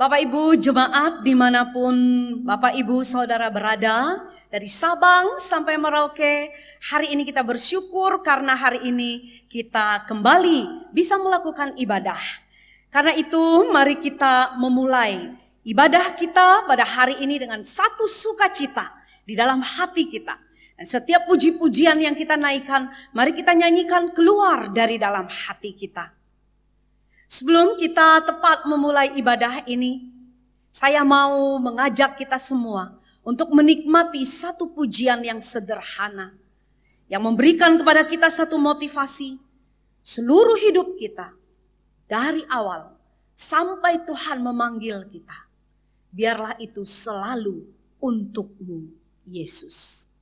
Bapak Ibu jemaat dimanapun Bapak Ibu Saudara berada, dari Sabang sampai Merauke, hari ini kita bersyukur karena hari ini kita kembali bisa melakukan ibadah. Karena itu mari kita memulai ibadah kita pada hari ini dengan satu sukacita di dalam hati kita. Dan setiap puji-pujian yang kita naikkan, mari kita nyanyikan keluar dari dalam hati kita. Sebelum kita tepat memulai ibadah ini, saya mau mengajak kita semua untuk menikmati satu pujian yang sederhana, yang memberikan kepada kita satu motivasi seluruh hidup kita, dari awal sampai Tuhan memanggil kita. Biarlah itu selalu untukmu, Yesus.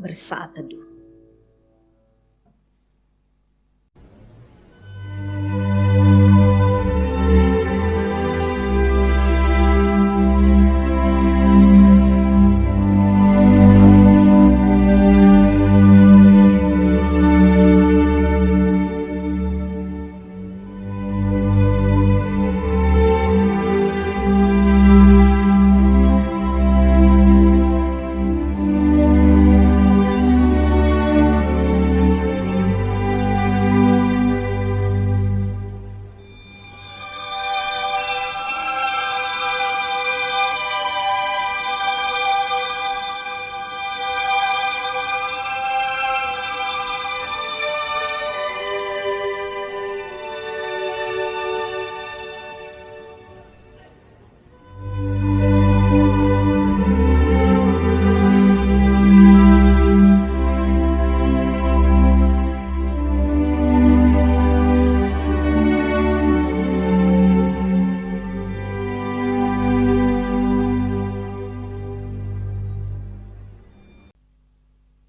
bersaat teduh.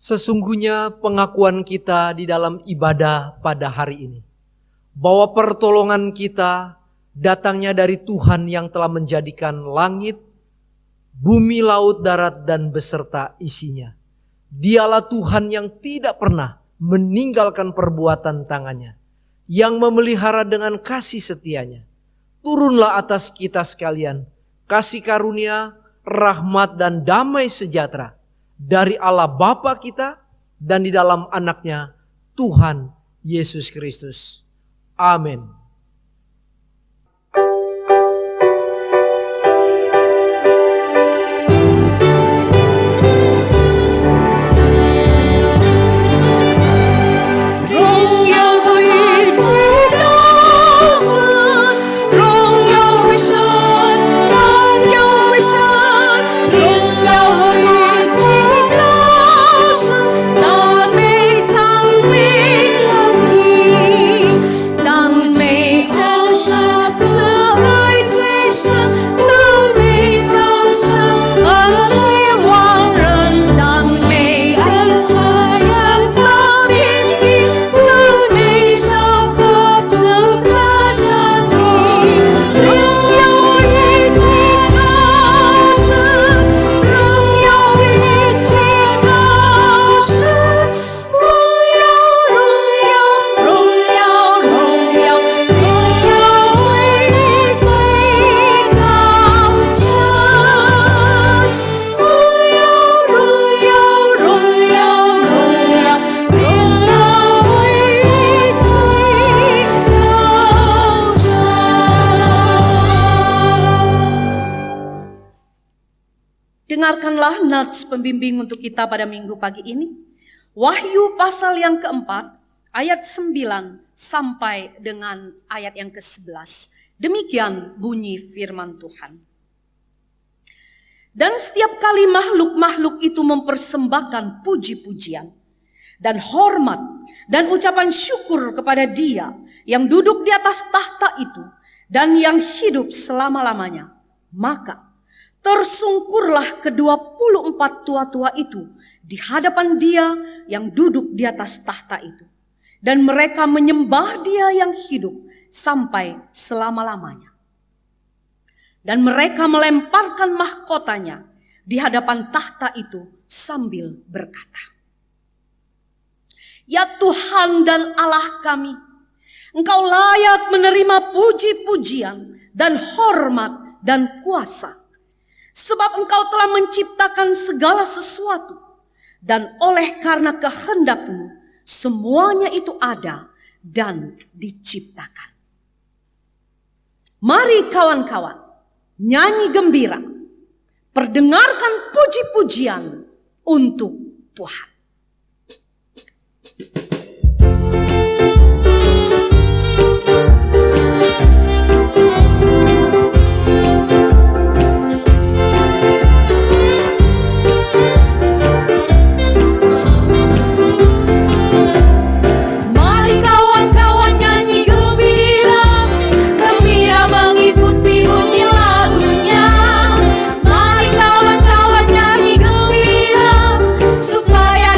Sesungguhnya pengakuan kita di dalam ibadah pada hari ini, bahwa pertolongan kita datangnya dari Tuhan yang telah menjadikan langit, bumi, laut, darat, dan beserta isinya. Dialah Tuhan yang tidak pernah meninggalkan perbuatan tangannya, yang memelihara dengan kasih setianya. Turunlah atas kita sekalian kasih karunia, rahmat, dan damai sejahtera dari Allah Bapa kita dan di dalam anaknya Tuhan Yesus Kristus. Amin. Dengarkanlah nats pembimbing untuk kita pada minggu pagi ini. Wahyu pasal yang keempat, ayat 9 sampai dengan ayat yang ke-11. Demikian bunyi firman Tuhan. Dan setiap kali makhluk-makhluk itu mempersembahkan puji-pujian dan hormat dan ucapan syukur kepada Dia yang duduk di atas tahta itu dan yang hidup selama-lamanya, maka tersungkurlah ke-24 tua-tua itu di hadapan Dia yang duduk di atas tahta itu. Dan mereka menyembah Dia yang hidup sampai selama-lamanya. Dan mereka melemparkan mahkotanya di hadapan tahta itu sambil berkata, Ya Tuhan dan Allah kami, Engkau layak menerima puji-pujian dan hormat dan kuasa. Sebab Engkau telah menciptakan segala sesuatu, dan oleh karena kehendak-Mu, semuanya itu ada dan diciptakan. Mari kawan-kawan, nyanyi gembira, perdengarkan puji-pujian untuk Tuhan. Supaya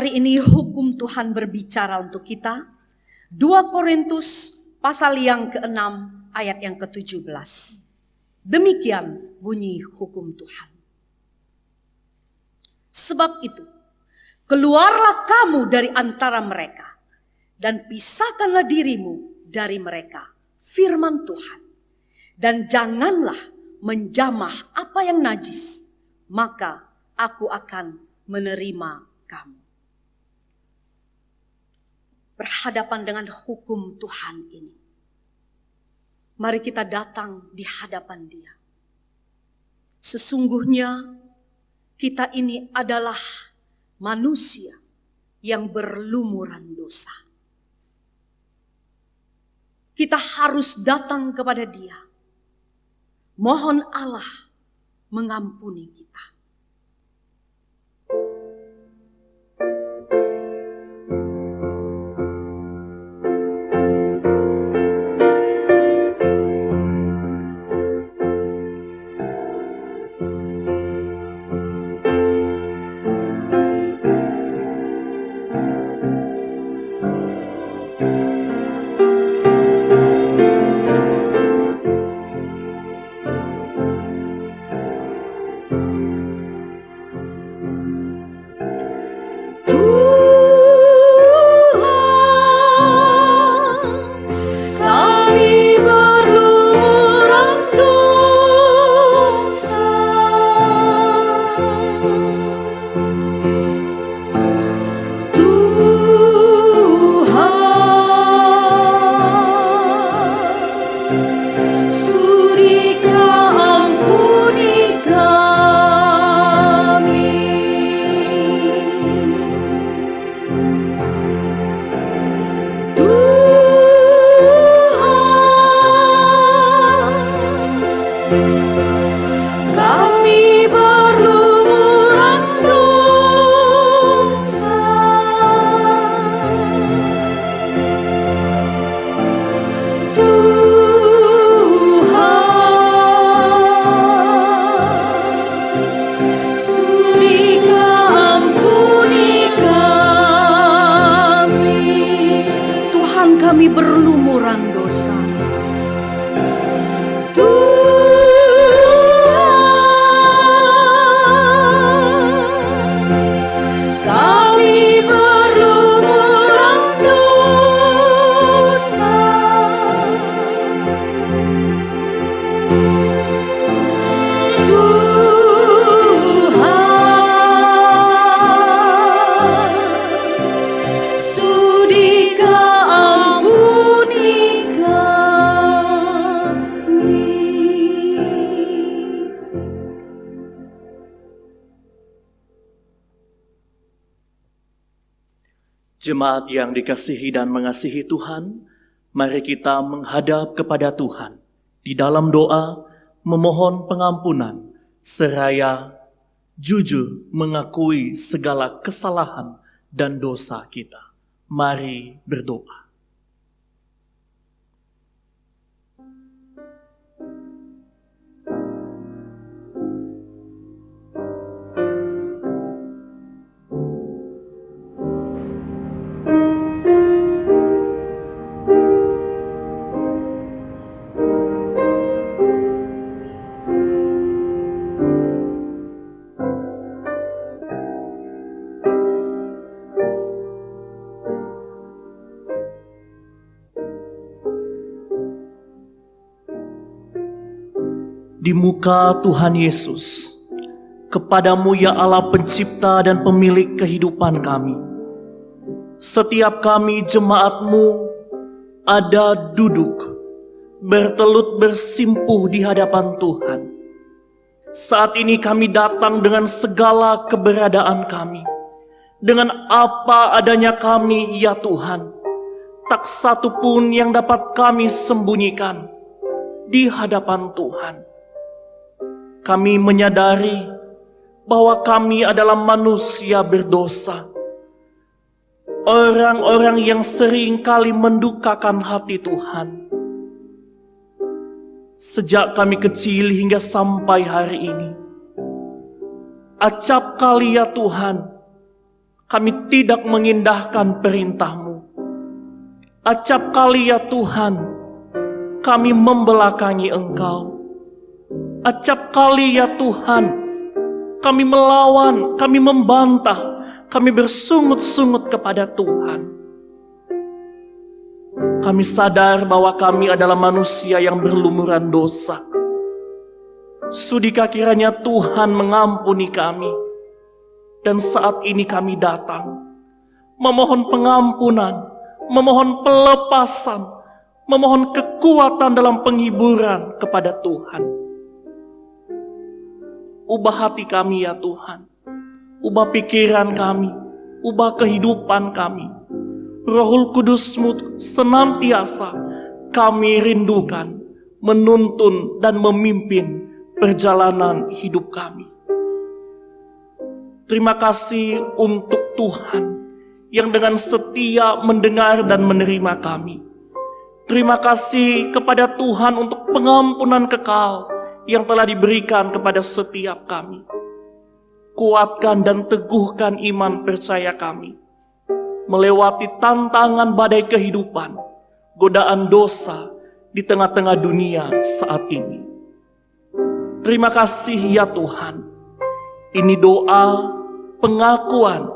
Hari ini hukum Tuhan berbicara untuk kita. 2 Korintus pasal yang ke-6 ayat yang ke-17. Demikian bunyi hukum Tuhan. Sebab itu, keluarlah kamu dari antara mereka dan pisahkanlah dirimu dari mereka, firman Tuhan. Dan janganlah menjamah apa yang najis, maka aku akan menerima kamu. Berhadapan dengan hukum Tuhan ini, mari kita datang di hadapan Dia. Sesungguhnya kita ini adalah manusia yang berlumuran dosa. Kita harus datang kepada Dia. Mohon Allah mengampuni kita. Kami berlumuran dosa. Kami berlumuran dosa. Jemaat yang dikasihi dan mengasihi Tuhan, mari kita menghadap kepada Tuhan di dalam doa memohon pengampunan seraya jujur mengakui segala kesalahan dan dosa kita. Mari berdoa. Di muka Tuhan Yesus, kepadamu ya Allah pencipta dan pemilik kehidupan kami. Setiap kami jemaat-Mu ada duduk, bertelut bersimpuh di hadapan Tuhan. Saat ini kami datang dengan segala keberadaan kami. Dengan apa adanya kami ya Tuhan, tak satu pun yang dapat kami sembunyikan di hadapan Tuhan. Kami menyadari bahwa kami adalah manusia berdosa. Orang-orang yang sering kali mendukakan hati Tuhan. Sejak kami kecil hingga sampai hari ini. Acap kali ya Tuhan, kami tidak mengindahkan perintah-Mu. Acap kali ya Tuhan, kami membelakangi Engkau. Acap kali ya Tuhan, kami melawan, kami membantah, kami bersungut-sungut kepada Tuhan. Kami sadar bahwa kami adalah manusia yang berlumuran dosa. Sudikah kiranya Tuhan mengampuni kami. Dan saat ini kami datang, memohon pengampunan, memohon pelepasan, memohon kekuatan dalam penghiburan kepada Tuhan. Ubah hati kami ya Tuhan, ubah pikiran kami, ubah kehidupan kami. Roh Kudus-Mu senantiasa kami rindukan, menuntun dan memimpin perjalanan hidup kami. Terima kasih untuk Tuhan yang dengan setia mendengar dan menerima kami. Terima kasih kepada Tuhan untuk pengampunan kekal yang telah diberikan kepada setiap kami. Kuatkan dan teguhkan iman percaya kami melewati tantangan badai kehidupan, godaan dosa di tengah-tengah dunia saat ini. Terima kasih ya Tuhan. Ini doa pengakuan,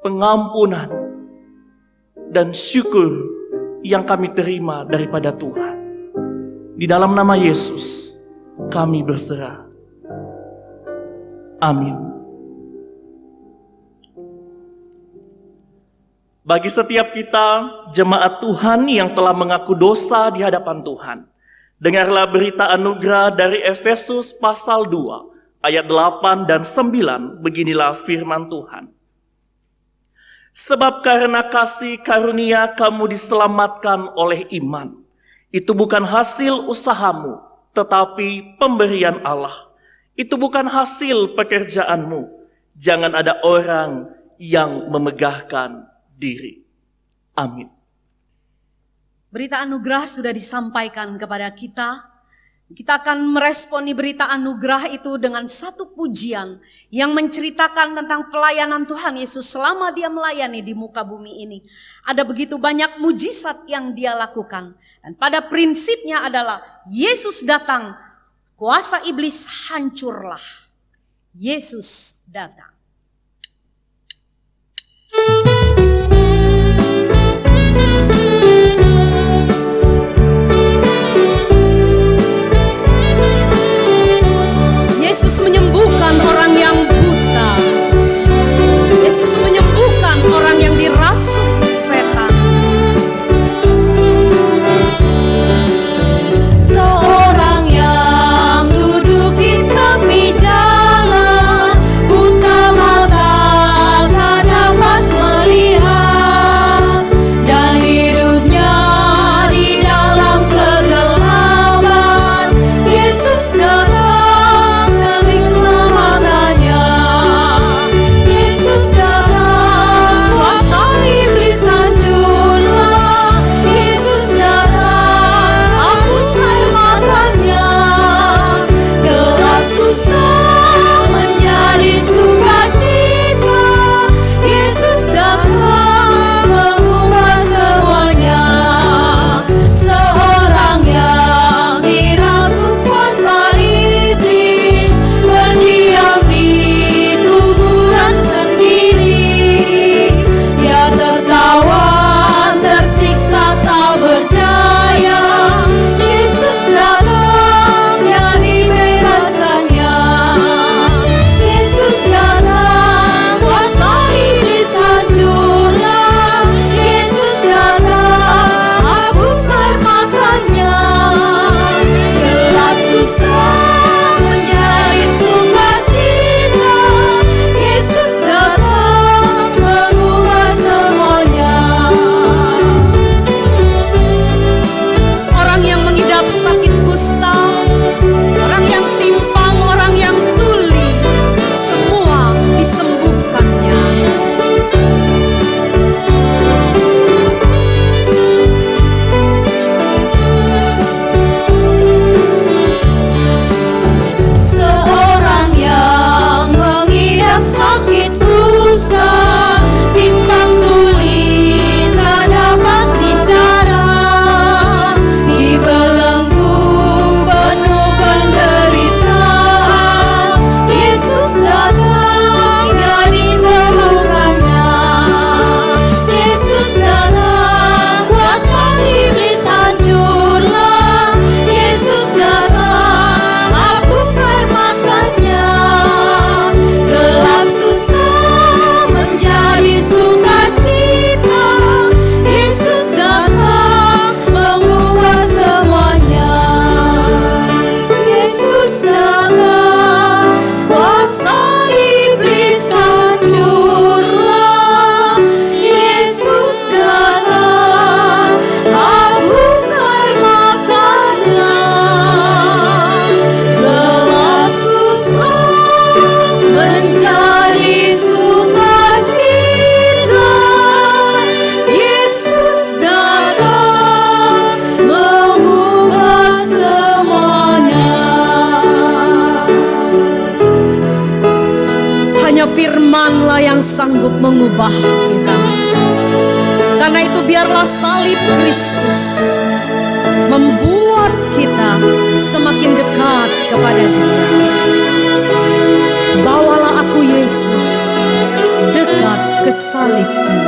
pengampunan, dan syukur yang kami terima daripada Tuhan. Di dalam nama Yesus kami berserah. Amin. Bagi setiap kita, jemaat Tuhan yang telah mengaku dosa di hadapan Tuhan, dengarlah berita anugerah dari Efesus pasal 2, ayat 8 dan 9, beginilah firman Tuhan. Sebab karena kasih karunia kamu diselamatkan oleh iman. Itu bukan hasil usahamu, tetapi pemberian Allah. Itu bukan hasil pekerjaanmu. Jangan ada orang yang memegahkan diri. Amin. Berita anugerah sudah disampaikan kepada kita. Kita akan meresponi berita anugerah itu dengan satu pujian yang menceritakan tentang pelayanan Tuhan Yesus selama dia melayani di muka bumi ini. Ada begitu banyak mujizat yang dia lakukan. Dan pada prinsipnya adalah Yesus datang, kuasa iblis hancurlah. Yesus datang. Yesus menyembuhkan orang yang buta. Yesus menyembuhkan orang yang dirasuk setan. Seorang yang duduk di tepi jalan, buta sanggup mengubah kita. Karena itu biarlah salib Kristus membuat kita semakin dekat kepada Dia. Bawalah aku Yesus dekat ke salib-Mu.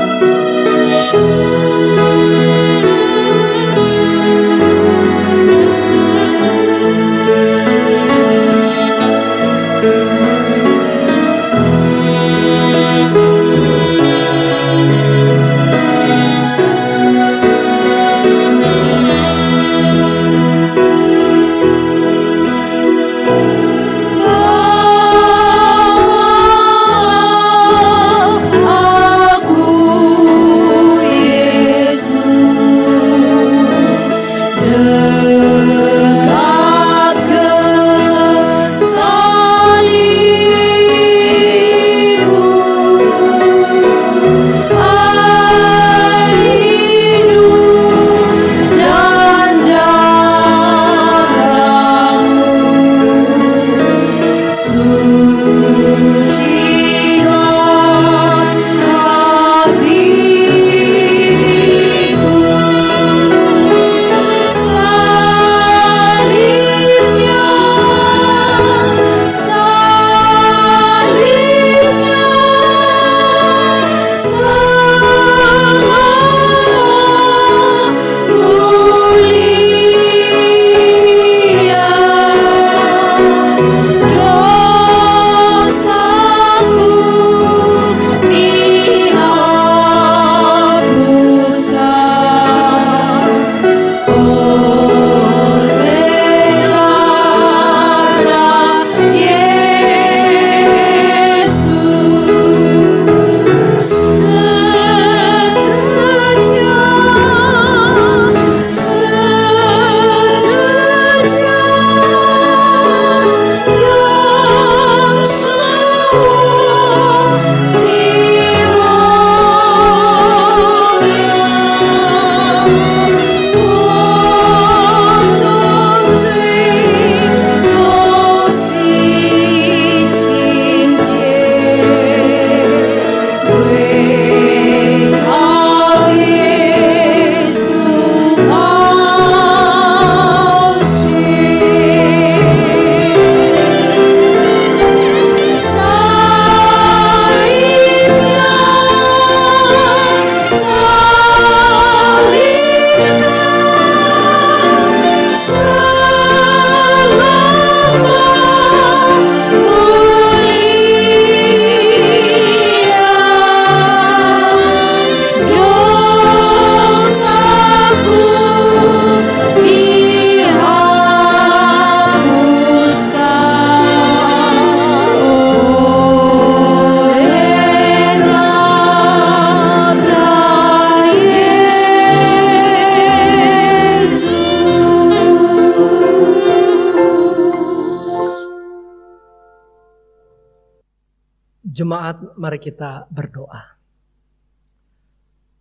Jemaat, mari kita berdoa.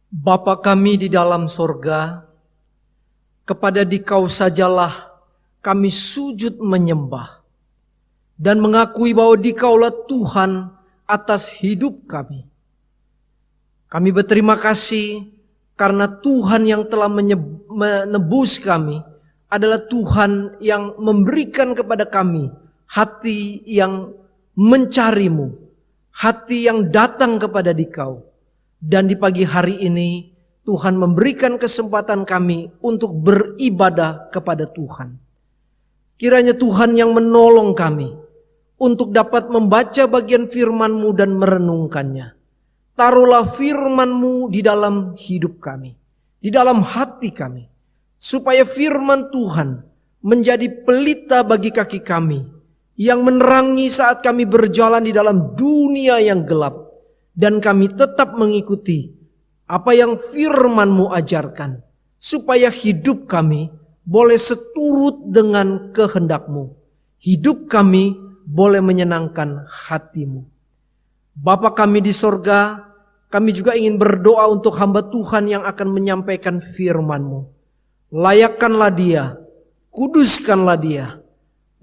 Bapa kami di dalam sorga, kepada Dikau sajalah kami sujud menyembah dan mengakui bahwa Dikaulah Tuhan atas hidup kami. Kami berterima kasih karena Tuhan yang telah menebus kami adalah Tuhan yang memberikan kepada kami hati yang mencari-Mu, hati yang datang kepada Dikau. Dan di pagi hari ini Tuhan memberikan kesempatan kami untuk beribadah kepada Tuhan. Kiranya Tuhan yang menolong kami untuk dapat membaca bagian firman-Mu dan merenungkannya. Taruhlah firman-Mu di dalam hidup kami, di dalam hati kami, supaya firman Tuhan menjadi pelita bagi kaki kami, yang menerangi saat kami berjalan di dalam dunia yang gelap. Dan kami tetap mengikuti apa yang firman-Mu ajarkan, supaya hidup kami boleh seturut dengan kehendak-Mu. Hidup kami boleh menyenangkan hati-Mu. Bapa kami di sorga, kami juga ingin berdoa untuk hamba Tuhan yang akan menyampaikan firman-Mu. Layakkanlah dia, kuduskanlah dia,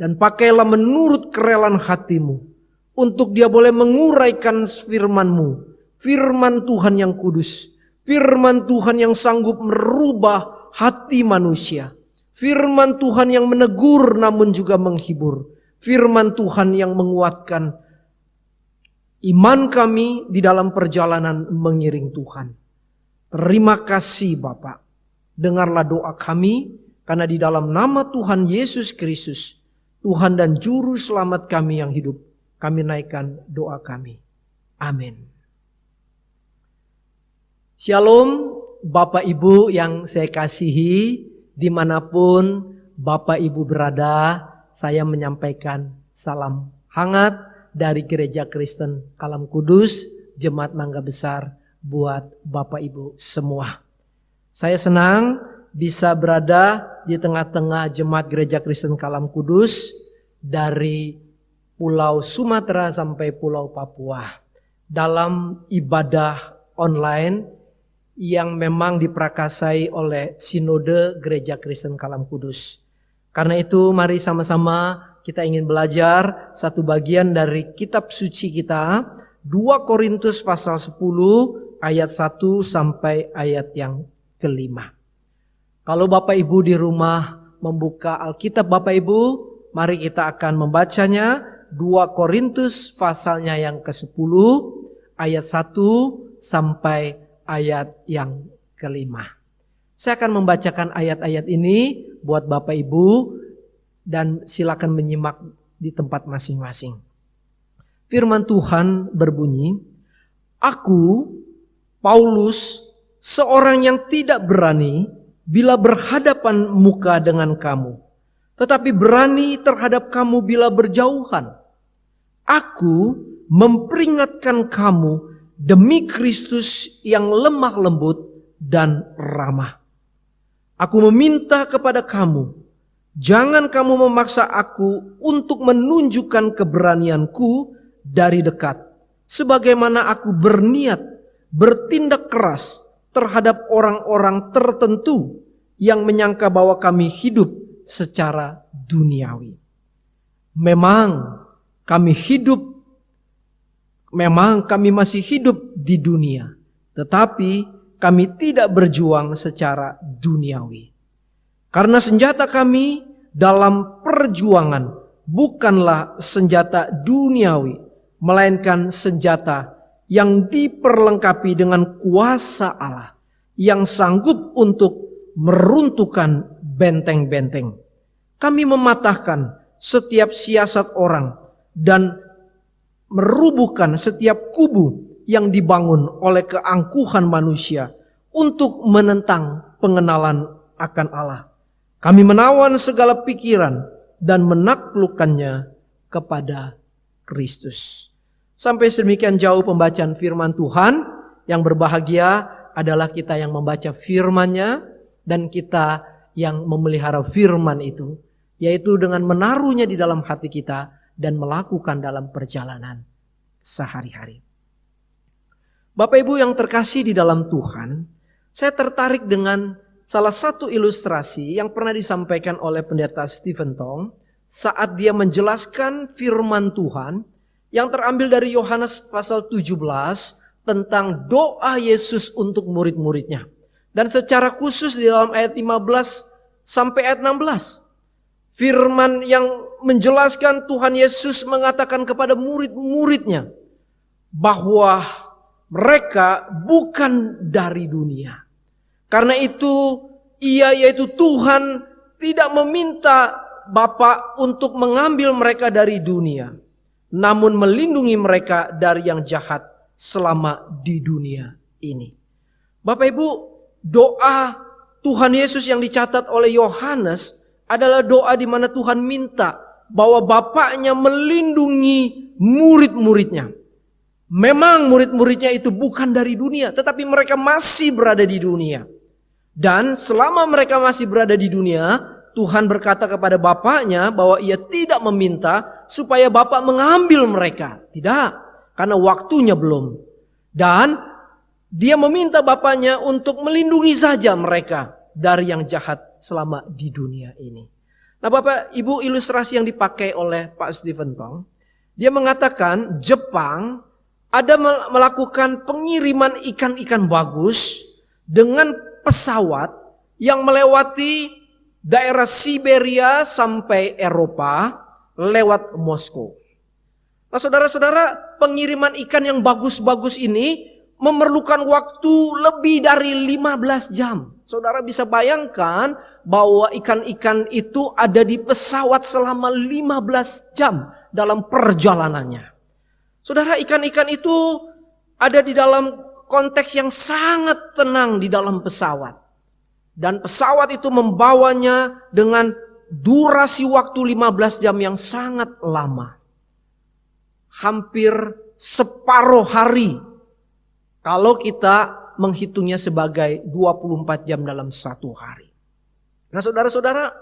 dan pakailah menurut kerelaan hati-Mu, untuk dia boleh menguraikan firman-Mu, firman Tuhan yang kudus, firman Tuhan yang sanggup merubah hati manusia, firman Tuhan yang menegur namun juga menghibur, firman Tuhan yang menguatkan iman kami di dalam perjalanan mengiring Tuhan. Terima kasih Bapak. Dengarlah doa kami, karena di dalam nama Tuhan Yesus Kristus, Tuhan dan Juru Selamat kami yang hidup, kami naikkan doa kami. Amin. Shalom Bapak Ibu yang saya kasihi, dimanapun Bapak Ibu berada, saya menyampaikan salam hangat dari Gereja Kristen Kalam Kudus, Jemaat Mangga Besar, buat Bapak Ibu semua. Saya senang bisa berada di tengah-tengah Jemaat Gereja Kristen Kalam Kudus dari Pulau Sumatera sampai Pulau Papua dalam ibadah online yang memang diprakasai oleh Sinode Gereja Kristen Kalam Kudus. Karena itu mari sama-sama kita ingin belajar satu bagian dari kitab suci kita, 2 Korintus pasal 10 ayat 1 sampai ayat yang ke-5. Kalau Bapak Ibu di rumah membuka Alkitab Bapak Ibu, mari kita akan membacanya 2 Korintus pasalnya yang ke-10 ayat 1 sampai ayat yang ke-5. Saya akan membacakan ayat-ayat ini buat Bapak Ibu dan silakan menyimak di tempat masing-masing. Firman Tuhan berbunyi, "Aku, Paulus, seorang yang tidak berani bila berhadapan muka dengan kamu, tetapi berani terhadap kamu bila berjauhan. Aku memperingatkan kamu demi Kristus yang lemah lembut dan ramah. Aku meminta kepada kamu, jangan kamu memaksa aku untuk menunjukkan keberanianku dari dekat, sebagaimana aku berniat bertindak keras terhadap orang-orang tertentu yang menyangka bahwa kami hidup secara duniawi. Memang kami masih hidup di dunia, tetapi kami tidak berjuang secara duniawi. Karena senjata kami dalam perjuangan bukanlah senjata duniawi, melainkan senjata yang diperlengkapi dengan kuasa Allah yang sanggup untuk meruntuhkan benteng-benteng. Kami mematahkan setiap siasat orang dan merubuhkan setiap kubu yang dibangun oleh keangkuhan manusia untuk menentang pengenalan akan Allah. Kami menawan segala pikiran dan menaklukkannya kepada Kristus." Sampai sedemikian jauh pembacaan firman Tuhan. Yang berbahagia adalah kita yang membaca firman-Nya dan kita yang memelihara firman itu, yaitu dengan menaruhnya di dalam hati kita dan melakukan dalam perjalanan sehari-hari. Bapak Ibu yang terkasih di dalam Tuhan, saya tertarik dengan salah satu ilustrasi yang pernah disampaikan oleh pendeta Stephen Tong saat dia menjelaskan firman Tuhan yang terambil dari Yohanes pasal 17 tentang doa Yesus untuk murid-muridnya. Dan secara khusus di dalam ayat 15 sampai ayat 16. Firman yang menjelaskan Tuhan Yesus mengatakan kepada murid-muridnya bahwa mereka bukan dari dunia. Karena itu Ia yaitu Tuhan tidak meminta Bapa untuk mengambil mereka dari dunia, namun melindungi mereka dari yang jahat selama di dunia ini. Bapak Ibu, doa Tuhan Yesus yang dicatat oleh Yohanes adalah doa di mana Tuhan minta bahwa Bapaknya melindungi murid-muridnya. Memang murid-muridnya itu bukan dari dunia, tetapi mereka masih berada di dunia. Dan selama mereka masih berada di dunia, Tuhan berkata kepada Bapaknya bahwa Ia tidak meminta supaya Bapa mengambil mereka. Tidak, karena waktunya belum. Dan Dia meminta Bapaknya untuk melindungi saja mereka dari yang jahat selama di dunia ini. Nah Bapak Ibu, ilustrasi yang dipakai oleh Pak Stephen Tong, dia mengatakan Jepang ada melakukan pengiriman ikan-ikan bagus dengan pesawat yang melewati daerah Siberia sampai Eropa lewat Moskow. Nah, saudara-saudara, pengiriman ikan yang bagus-bagus ini memerlukan waktu lebih dari 15 jam. Saudara bisa bayangkan bahwa ikan-ikan itu ada di pesawat selama 15 jam dalam perjalanannya. Saudara, ikan-ikan itu ada di dalam konteks yang sangat tenang di dalam pesawat. Dan pesawat itu membawanya dengan durasi waktu 15 jam yang sangat lama. Hampir separuh hari kalau kita menghitungnya sebagai 24 jam dalam satu hari. Nah, saudara-saudara,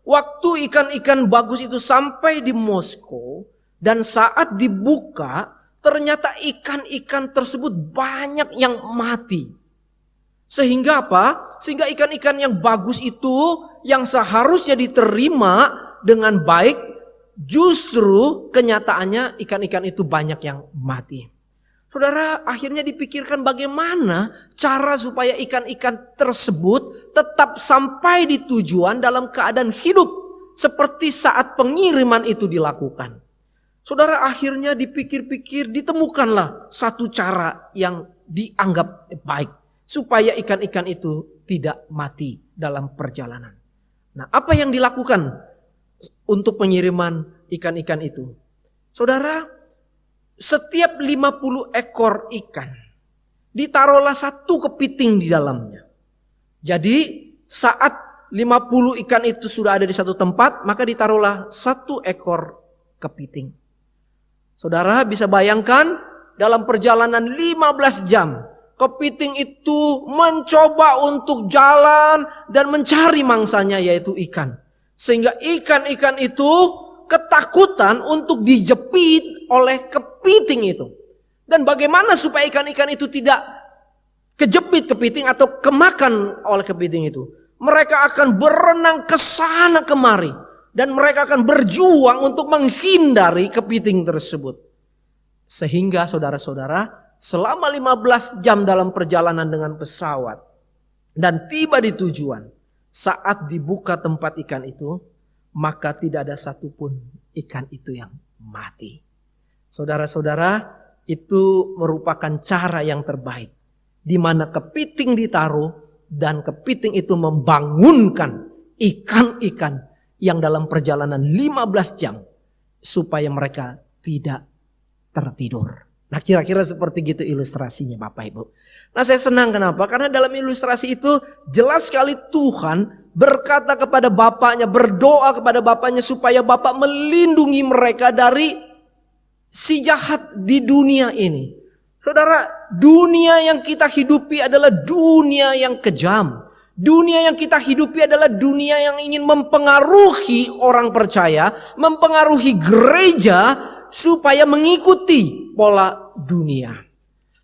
waktu ikan-ikan bagus itu sampai di Moskow dan saat dibuka, ternyata ikan-ikan tersebut banyak yang mati. Sehingga apa? Sehingga ikan-ikan yang bagus itu yang seharusnya diterima dengan baik, justru kenyataannya ikan-ikan itu banyak yang mati. Saudara, akhirnya dipikirkan bagaimana cara supaya ikan-ikan tersebut tetap sampai di tujuan dalam keadaan hidup seperti saat pengiriman itu dilakukan. Saudara, akhirnya dipikir-pikir, ditemukanlah satu cara yang dianggap baik supaya ikan-ikan itu tidak mati dalam perjalanan. Nah, apa yang dilakukan untuk pengiriman ikan-ikan itu? Saudara, setiap 50 ekor ikan ditaruhlah satu kepiting di dalamnya. Jadi saat 50 ikan itu sudah ada di satu tempat, maka ditaruhlah satu ekor kepiting. Saudara bisa bayangkan dalam perjalanan 15 jam, kepiting itu mencoba untuk jalan dan mencari mangsanya yaitu ikan. Sehingga ikan-ikan itu ketakutan untuk dijepit oleh kepiting itu. Dan bagaimana supaya ikan-ikan itu tidak kejepit kepiting atau kemakan oleh kepiting itu? Mereka akan berenang ke sana kemari. Dan mereka akan berjuang untuk menghindari kepiting tersebut. Sehingga saudara-saudara, selama 15 jam dalam perjalanan dengan pesawat dan tiba di tujuan, saat dibuka tempat ikan itu, maka tidak ada satupun ikan itu yang mati. Saudara-saudara, itu merupakan cara yang terbaik, di mana kepiting ditaruh dan kepiting itu membangunkan ikan-ikan yang dalam perjalanan 15 jam supaya mereka tidak tertidur. Nah, kira-kira seperti gitu ilustrasinya Bapak Ibu. Nah, saya senang kenapa? Karena dalam ilustrasi itu jelas sekali Tuhan berkata kepada bapaknya, berdoa kepada bapaknya supaya bapak melindungi mereka dari si jahat di dunia ini. Saudara, dunia yang kita hidupi adalah dunia yang kejam. Dunia yang kita hidupi adalah dunia yang ingin mempengaruhi orang percaya, mempengaruhi gereja supaya mengikuti pola dunia.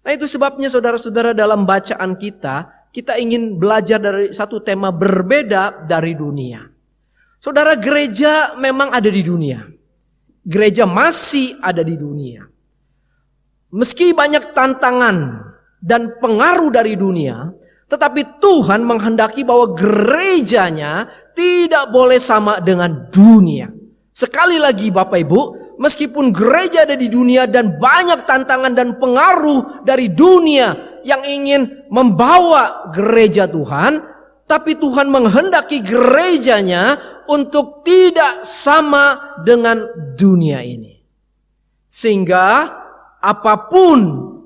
Nah, itu sebabnya saudara-saudara dalam bacaan kita ingin belajar dari satu tema berbeda dari dunia. Saudara, gereja memang ada di dunia. Gereja masih ada di dunia. Meski banyak tantangan dan pengaruh dari dunia, tetapi Tuhan menghendaki bahwa gerejanya tidak boleh sama dengan dunia. Sekali lagi Bapak Ibu, meskipun gereja ada di dunia dan banyak tantangan dan pengaruh dari dunia yang ingin membawa gereja Tuhan, tapi Tuhan menghendaki gerejanya untuk tidak sama dengan dunia ini. Sehingga apapun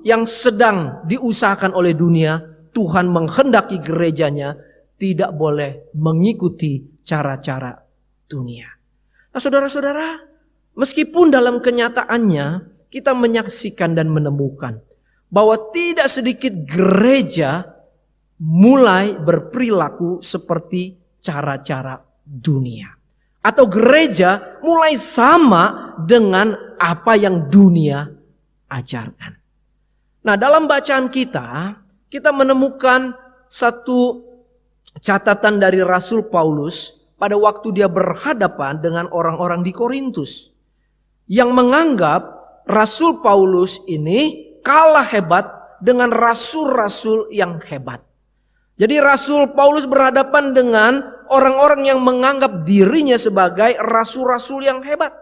yang sedang diusahakan oleh dunia, Tuhan menghendaki gerejanya tidak boleh mengikuti cara-cara dunia. Nah, saudara-saudara, meskipun dalam kenyataannya kita menyaksikan dan menemukan bahwa tidak sedikit gereja mulai berperilaku seperti cara-cara dunia. Atau gereja mulai sama dengan apa yang dunia ajarkan. Nah, dalam bacaan kita menemukan satu catatan dari Rasul Paulus pada waktu dia berhadapan dengan orang-orang di Korintus. Yang menganggap Rasul Paulus ini kalah hebat dengan rasul-rasul yang hebat. Jadi Rasul Paulus berhadapan dengan orang-orang yang menganggap dirinya sebagai rasul-rasul yang hebat.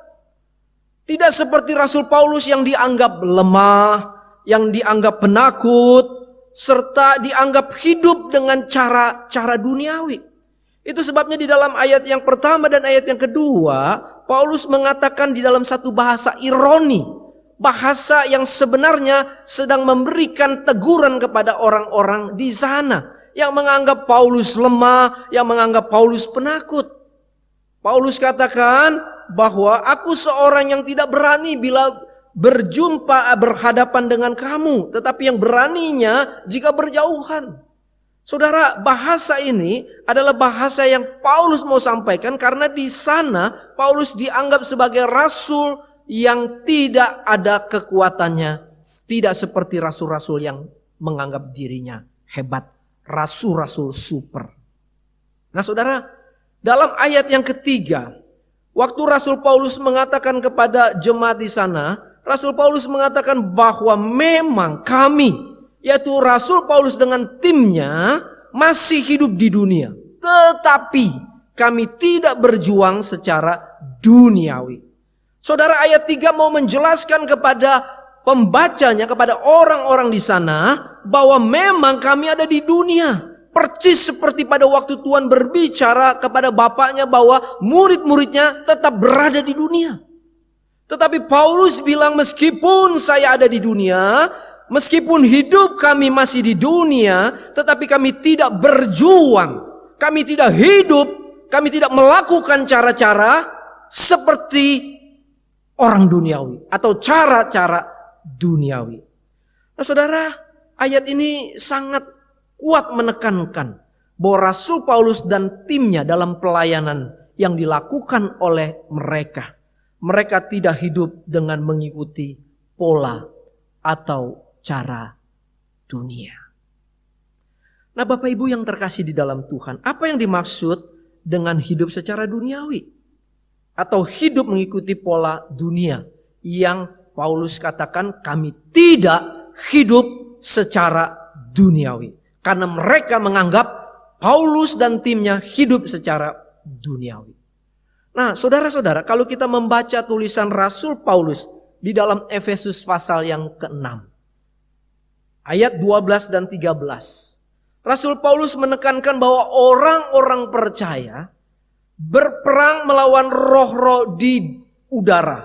Tidak seperti Rasul Paulus yang dianggap lemah, yang dianggap penakut, serta dianggap hidup dengan cara duniawi. Itu sebabnya di dalam ayat yang pertama dan ayat yang kedua, Paulus mengatakan di dalam satu bahasa ironi, bahasa yang sebenarnya sedang memberikan teguran kepada orang-orang di sana yang menganggap Paulus lemah, yang menganggap Paulus penakut. Paulus katakan bahwa aku seorang yang tidak berani bila berhadapan dengan kamu, tetapi yang beraninya jika berjauhan. Saudara, bahasa ini adalah bahasa yang Paulus mau sampaikan karena di sana Paulus dianggap sebagai rasul yang tidak ada kekuatannya, tidak seperti rasul-rasul yang menganggap dirinya hebat, rasul-rasul super. Nah, saudara, dalam ayat yang ketiga, waktu Rasul Paulus mengatakan kepada jemaat di sana, Rasul Paulus mengatakan bahwa memang kami, yaitu Rasul Paulus dengan timnya, masih hidup di dunia. Tetapi kami tidak berjuang secara duniawi. Saudara, ayat 3 mau menjelaskan kepada pembacanya, kepada orang-orang di sana, bahwa memang kami ada di dunia. Percis seperti pada waktu Tuhan berbicara kepada bapaknya bahwa murid-muridnya tetap berada di dunia. Tetapi Paulus bilang, meskipun saya ada di dunia, meskipun hidup kami masih di dunia, tetapi kami tidak berjuang, kami tidak hidup, kami tidak melakukan cara-cara seperti orang duniawi atau cara-cara duniawi. Nah, saudara, ayat ini sangat kuat menekankan bahwa Rasul Paulus dan timnya dalam pelayanan yang dilakukan oleh mereka, mereka tidak hidup dengan mengikuti pola atau cara dunia. Nah, Bapak Ibu yang terkasih di dalam Tuhan, apa yang dimaksud dengan hidup secara duniawi atau hidup mengikuti pola dunia yang Paulus katakan kami tidak hidup secara duniawi? Karena mereka menganggap Paulus dan timnya hidup secara duniawi. Nah, saudara-saudara, kalau kita membaca tulisan Rasul Paulus di dalam Efesus pasal yang ke-6, ayat 12 dan 13. Rasul Paulus menekankan bahwa orang-orang percaya berperang melawan roh-roh di udara,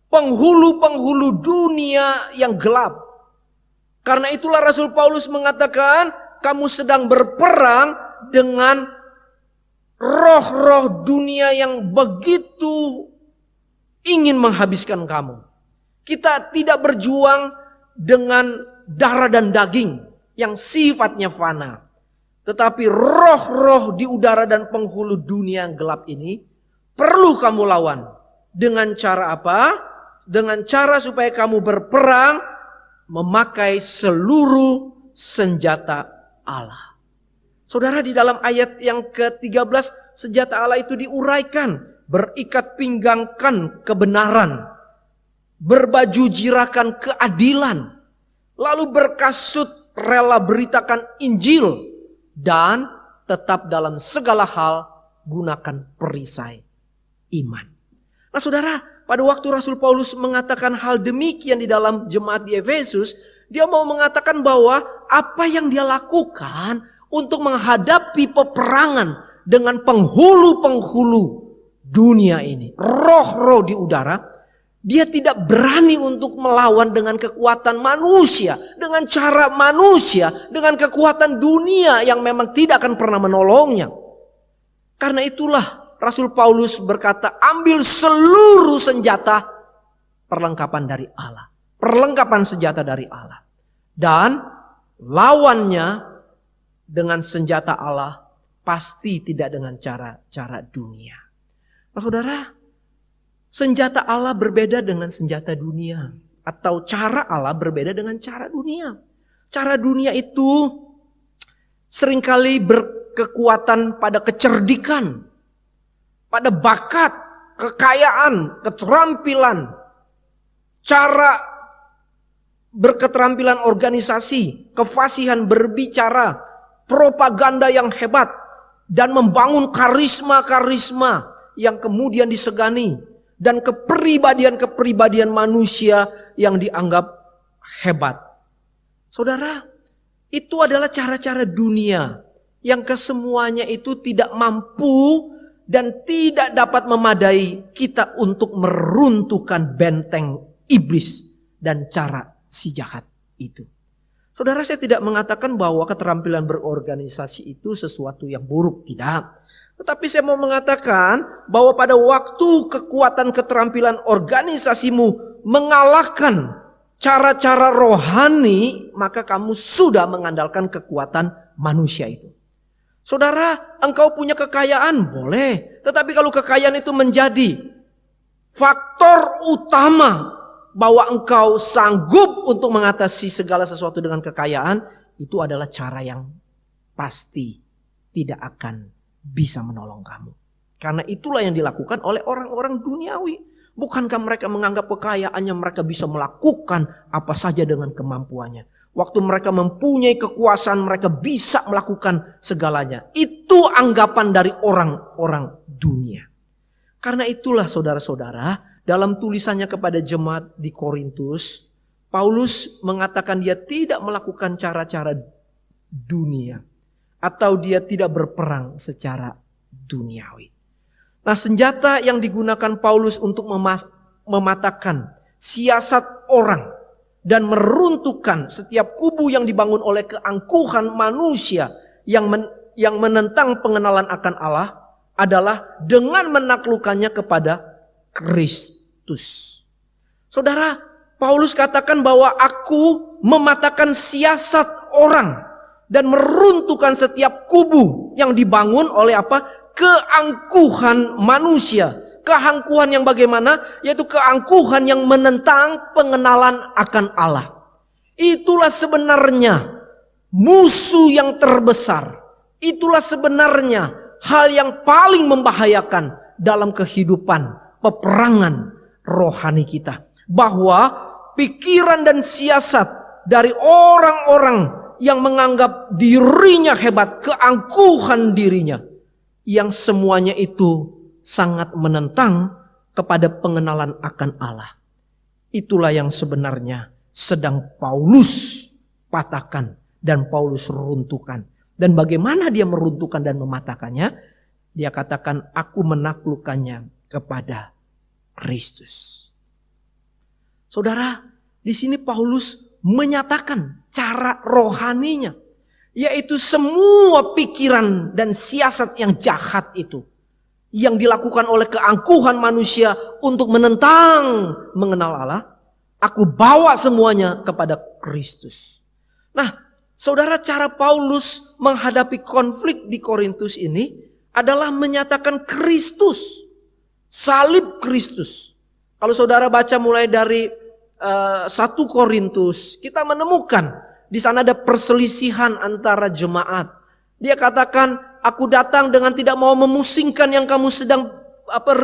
penghulu-penghulu dunia yang gelap. Karena itulah Rasul Paulus mengatakan, kamu sedang berperang dengan roh-roh dunia yang begitu ingin menghabiskan kamu. Kita tidak berjuang dengan darah dan daging yang sifatnya fana. Tetapi roh-roh di udara dan penghulu dunia yang gelap ini perlu kamu lawan. Dengan cara apa? Dengan cara supaya kamu berperang memakai seluruh senjata Allah. Saudara, di dalam ayat yang ke-13 senjata Allah itu diuraikan. Berikat pinggangkan kebenaran, berbaju jirakan keadilan, lalu berkasut rela beritakan Injil, dan tetap dalam segala hal gunakan perisai iman. Nah, saudara, pada waktu Rasul Paulus mengatakan hal demikian di dalam jemaat di Efesus, dia mau mengatakan bahwa apa yang dia lakukan untuk menghadapi peperangan dengan penghulu-penghulu dunia ini, roh-roh di udara, dia tidak berani untuk melawan dengan kekuatan manusia, dengan cara manusia, dengan kekuatan dunia yang memang tidak akan pernah menolongnya. Karena itulah Rasul Paulus berkata, ambil seluruh senjata perlengkapan dari Allah. Perlengkapan senjata dari Allah. Dan lawannya dengan senjata Allah pasti tidak dengan cara-cara dunia. Nah, saudara, senjata Allah berbeda dengan senjata dunia. Atau cara Allah berbeda dengan cara dunia. Cara dunia itu seringkali berkekuatan pada kecerdikan, pada bakat, kekayaan, keterampilan, cara berketerampilan organisasi, kefasihan berbicara, propaganda yang hebat, dan membangun karisma-karisma yang kemudian disegani, dan kepribadian-kepribadian manusia yang dianggap hebat. Saudara, itu adalah cara-cara dunia yang kesemuanya itu tidak mampu dan tidak dapat memadai kita untuk meruntuhkan benteng iblis dan cara si jahat itu. Saudara, saya tidak mengatakan bahwa keterampilan berorganisasi itu sesuatu yang buruk, tidak. Tetapi saya mau mengatakan bahwa pada waktu kekuatan keterampilan organisasimu mengalahkan cara-cara rohani, maka kamu sudah mengandalkan kekuatan manusia itu. Saudara, engkau punya kekayaan, boleh. Tetapi kalau kekayaan itu menjadi faktor utama bahwa engkau sanggup untuk mengatasi segala sesuatu dengan kekayaan, itu adalah cara yang pasti tidak akan bisa menolong kamu. Karena itulah yang dilakukan oleh orang-orang duniawi. Bukankah mereka menganggap kekayaannya mereka bisa melakukan apa saja dengan kemampuannya. Waktu mereka mempunyai kekuasaan, mereka bisa melakukan segalanya. Itu anggapan dari orang-orang dunia. Karena itulah saudara-saudara, dalam tulisannya kepada jemaat di Korintus, Paulus mengatakan dia tidak melakukan cara-cara dunia. Atau dia tidak berperang secara duniawi. Nah, senjata yang digunakan Paulus untuk mematahkan siasat orang dan meruntuhkan setiap kubu yang dibangun oleh keangkuhan manusia yang menentang pengenalan akan Allah adalah dengan menaklukkannya kepada Kristus. Saudara, Paulus katakan bahwa aku mematahkan siasat orang dan meruntuhkan setiap kubu yang dibangun oleh apa? Keangkuhan manusia. Keangkuhan yang bagaimana? Yaitu keangkuhan yang menentang pengenalan akan Allah. Itulah sebenarnya musuh yang terbesar. Itulah sebenarnya hal yang paling membahayakan dalam kehidupan peperangan rohani kita. Bahwa pikiran dan siasat dari orang-orang yang menganggap dirinya hebat, keangkuhan dirinya, yang semuanya itu sangat menentang kepada pengenalan akan Allah. Itulah yang sebenarnya sedang Paulus patahkan dan Paulus runtuhkan. Dan bagaimana dia meruntuhkan dan mematahkannya? Dia katakan, aku menaklukkannya kepada Kristus. Saudara, di sini Paulus menyatakan cara rohaninya, yaitu semua pikiran dan siasat yang jahat itu, yang dilakukan oleh keangkuhan manusia untuk menentang mengenal Allah, aku bawa semuanya kepada Kristus. Nah, saudara, cara Paulus menghadapi konflik di Korintus ini adalah menyatakan Kristus, salib Kristus. Kalau saudara baca mulai dari 1 Korintus, kita menemukan di sana ada perselisihan antara jemaat. Dia katakan, aku datang dengan tidak mau memusingkan yang kamu sedang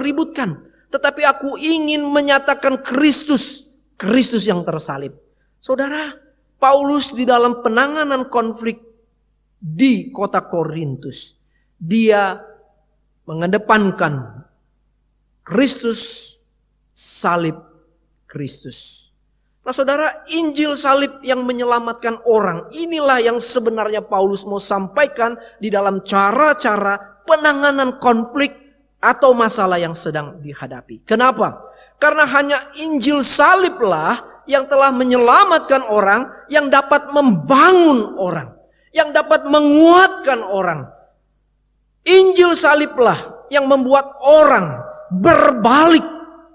ributkan. Tetapi aku ingin menyatakan Kristus. Kristus yang tersalib. Saudara, Paulus di dalam penanganan konflik di kota Korintus, dia mengedepankan Kristus, salib Kristus. Nah saudara, Injil salib yang menyelamatkan orang, inilah yang sebenarnya Paulus mau sampaikan di dalam cara-cara penanganan konflik atau masalah yang sedang dihadapi. Kenapa? Karena hanya Injil saliblah yang telah menyelamatkan orang, yang dapat membangun orang, yang dapat menguatkan orang. Injil saliblah yang membuat orang berbalik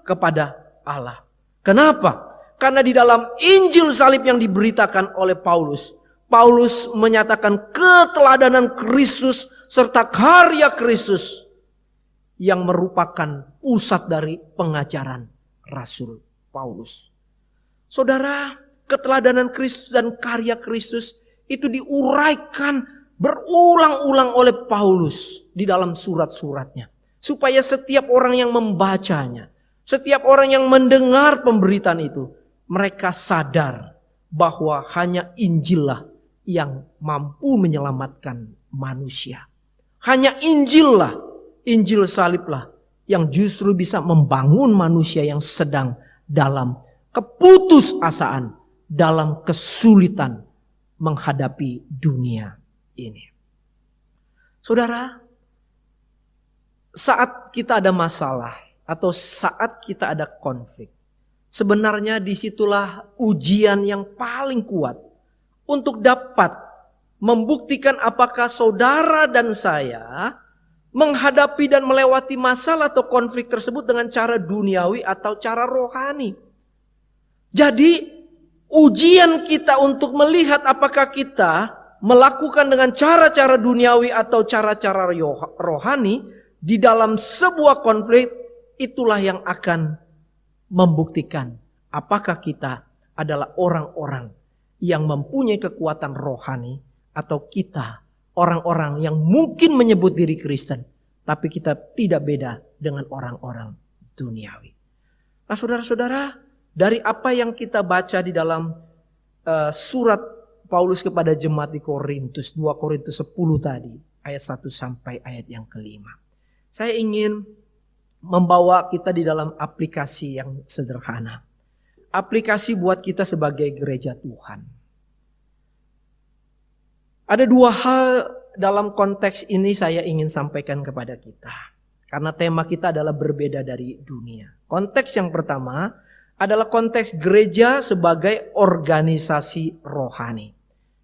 kepada Allah. Kenapa? Karena di dalam Injil salib yang diberitakan oleh Paulus, Paulus menyatakan keteladanan Kristus serta karya Kristus yang merupakan pusat dari pengajaran Rasul Paulus. Saudara, keteladanan Kristus dan karya Kristus itu diuraikan berulang-ulang oleh Paulus di dalam surat-suratnya. Supaya setiap orang yang membacanya, setiap orang yang mendengar pemberitaan itu, mereka sadar bahwa hanya Injillah yang mampu menyelamatkan manusia. Hanya Injillah, Injil saliblah yang justru bisa membangun manusia yang sedang dalam keputusasaan, dalam kesulitan menghadapi dunia ini. Saudara, saat kita ada masalah atau saat kita ada konflik, sebenarnya disitulah ujian yang paling kuat untuk dapat membuktikan apakah saudara dan saya menghadapi dan melewati masalah atau konflik tersebut dengan cara duniawi atau cara rohani. Jadi ujian kita untuk melihat apakah kita melakukan dengan cara-cara duniawi atau cara-cara rohani di dalam sebuah konflik, itulah yang akan membuktikan apakah kita adalah orang-orang yang mempunyai kekuatan rohani atau kita orang-orang yang mungkin menyebut diri Kristen tapi kita tidak beda dengan orang-orang duniawi. Nah, saudara-saudara, dari apa yang kita baca di dalam surat Paulus kepada jemaat di Korintus, 2 Korintus 10 tadi, ayat 1 sampai ayat yang kelima. Saya ingin membawa kita di dalam aplikasi yang sederhana. Aplikasi buat kita sebagai gereja Tuhan. Ada dua hal dalam konteks ini saya ingin sampaikan kepada kita. Karena tema kita adalah berbeda dari dunia. Konteks yang pertama adalah konteks gereja sebagai organisasi rohani.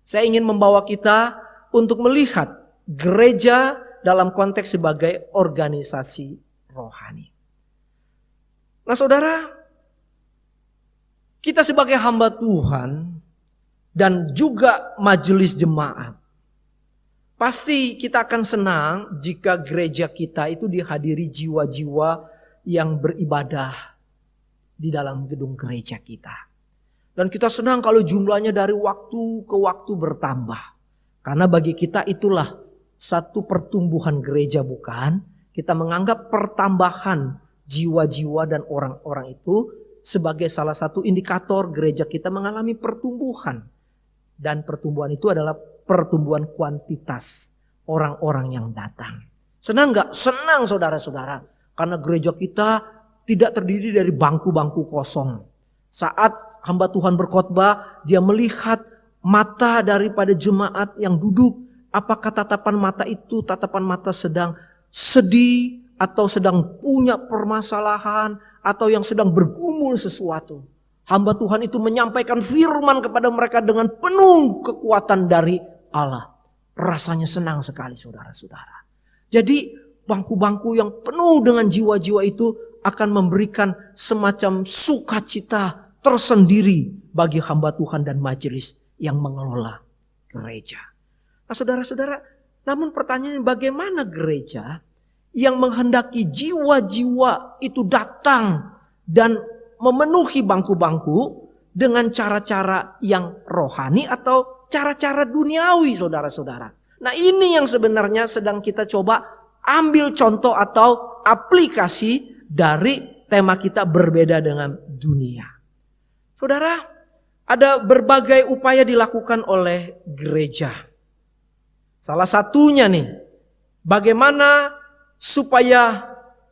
Saya ingin membawa kita untuk melihat gereja dalam konteks sebagai organisasi rohani. Nah, saudara, kita sebagai hamba Tuhan dan juga majelis jemaat, pasti kita akan senang jika gereja kita itu dihadiri jiwa-jiwa yang beribadah di dalam gedung gereja kita. Dan kita senang kalau jumlahnya dari waktu ke waktu bertambah. Karena bagi kita itulah satu pertumbuhan gereja, bukan? Kita menganggap pertambahan jiwa-jiwa dan orang-orang itu sebagai salah satu indikator gereja kita mengalami pertumbuhan. Dan pertumbuhan itu adalah pertumbuhan kuantitas orang-orang yang datang. Senang gak? Senang saudara-saudara. Karena gereja kita tidak terdiri dari bangku-bangku kosong. Saat hamba Tuhan berkhotbah, dia melihat mata daripada jemaat yang duduk. Apakah tatapan mata itu tatapan mata sedang sedih atau sedang punya permasalahan atau yang sedang bergumul sesuatu. Hamba Tuhan itu menyampaikan firman kepada mereka dengan penuh kekuatan dari Allah. Rasanya senang sekali saudara-saudara. Jadi bangku-bangku yang penuh dengan jiwa-jiwa itu akan memberikan semacam sukacita tersendiri bagi hamba Tuhan dan majelis yang mengelola gereja. Nah, saudara-saudara, namun pertanyaannya bagaimana gereja yang menghendaki jiwa-jiwa itu datang dan memenuhi bangku-bangku dengan cara-cara yang rohani atau cara-cara duniawi, saudara-saudara. Nah, ini yang sebenarnya sedang kita coba ambil contoh atau aplikasi dari tema kita berbeda dengan dunia. Saudara, ada berbagai upaya dilakukan oleh gereja. Salah satunya nih, bagaimana supaya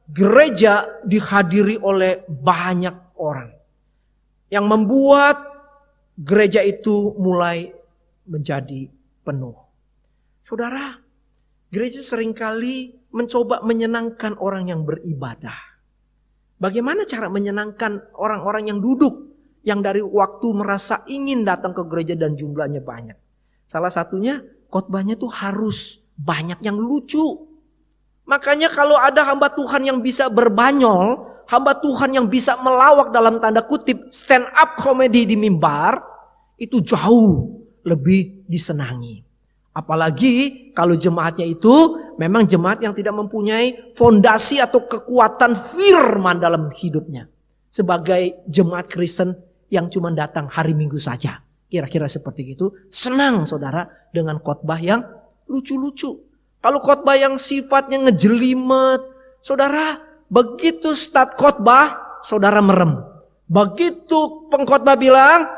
gereja dihadiri oleh banyak orang. Yang membuat gereja itu mulai menjadi penuh. Saudara, gereja seringkali mencoba menyenangkan orang yang beribadah. Bagaimana cara menyenangkan orang-orang yang duduk, yang dari waktu merasa ingin datang ke gereja dan jumlahnya banyak. Salah satunya khotbahnya tuh harus banyak yang lucu. Makanya kalau ada hamba Tuhan yang bisa berbanyol, hamba Tuhan yang bisa melawak dalam tanda kutip stand up comedy di mimbar, itu jauh lebih disenangi. Apalagi kalau jemaatnya itu memang jemaat yang tidak mempunyai fondasi atau kekuatan firman dalam hidupnya. Sebagai jemaat Kristen yang cuma datang hari Minggu saja. Kira-kira seperti itu. Senang saudara dengan khotbah yang lucu-lucu. Kalau khotbah yang sifatnya ngejelimet, saudara begitu start khotbah, saudara merem. Begitu pengkhotbah bilang,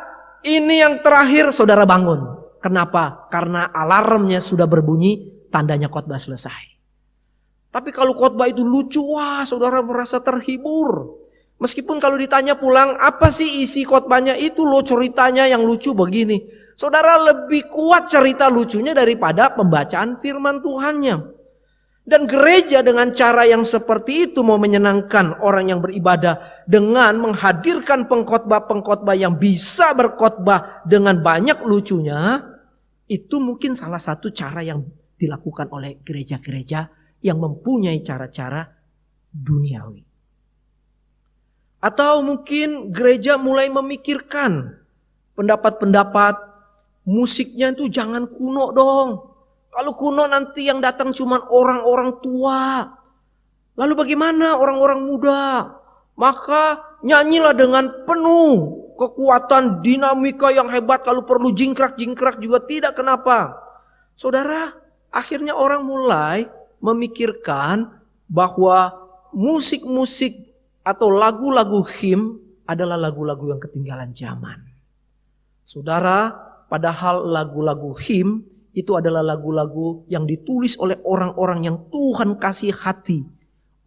ini yang terakhir saudara bangun. Kenapa? Karena alarmnya sudah berbunyi, tandanya khotbah selesai. Tapi kalau khotbah itu lucu, wah saudara merasa terhibur. Meskipun kalau ditanya pulang, apa sih isi khotbahnya? Itu loh ceritanya yang lucu begini. Saudara lebih kuat cerita lucunya daripada pembacaan firman Tuhannya. Dan gereja dengan cara yang seperti itu mau menyenangkan orang yang beribadah dengan menghadirkan pengkhotbah-pengkhotbah yang bisa berkhotbah dengan banyak lucunya. Itu mungkin salah satu cara yang dilakukan oleh gereja-gereja yang mempunyai cara-cara duniawi. Atau mungkin gereja mulai memikirkan pendapat-pendapat musiknya itu jangan kuno dong. Kalau kuno nanti yang datang cuma orang-orang tua. Lalu bagaimana orang-orang muda? Maka nyanyilah dengan penuh kekuatan dinamika yang hebat. Kalau perlu jingkrak-jingkrak juga tidak, kenapa? Saudara, akhirnya orang mulai memikirkan bahwa musik-musik atau lagu-lagu hymn adalah lagu-lagu yang ketinggalan zaman. Saudara, padahal lagu-lagu hymn itu adalah lagu-lagu yang ditulis oleh orang-orang yang Tuhan kasih hati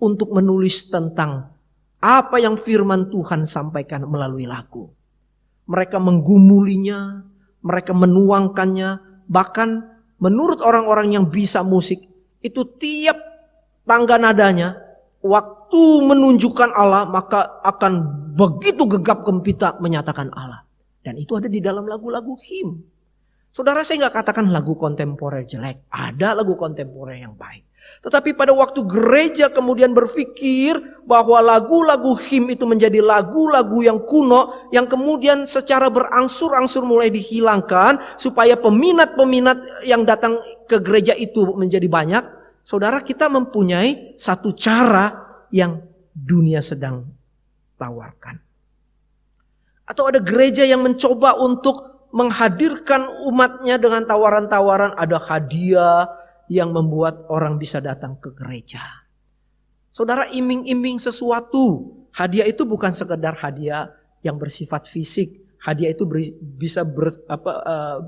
untuk menulis tentang apa yang firman Tuhan sampaikan melalui lagu. Mereka menggumulinya, mereka menuangkannya, bahkan menurut orang-orang yang bisa musik, itu tiap tangga nadanya, waktu menunjukkan Allah, maka akan begitu gegap gempita menyatakan Allah. Dan itu ada di dalam lagu-lagu hymn. Saudara, saya nggak katakan lagu kontemporer jelek. Ada lagu kontemporer yang baik. Tetapi pada waktu gereja kemudian berpikir bahwa lagu-lagu hymn itu menjadi lagu-lagu yang kuno, yang kemudian secara berangsur-angsur mulai dihilangkan supaya peminat-peminat yang datang ke gereja itu menjadi banyak. Saudara, kita mempunyai satu cara yang dunia sedang tawarkan. Atau ada gereja yang mencoba untuk menghadirkan umatnya dengan tawaran-tawaran, ada hadiah yang membuat orang bisa datang ke gereja. Saudara, iming-iming sesuatu. Hadiah itu bukan sekedar hadiah yang bersifat fisik. Hadiah itu bisa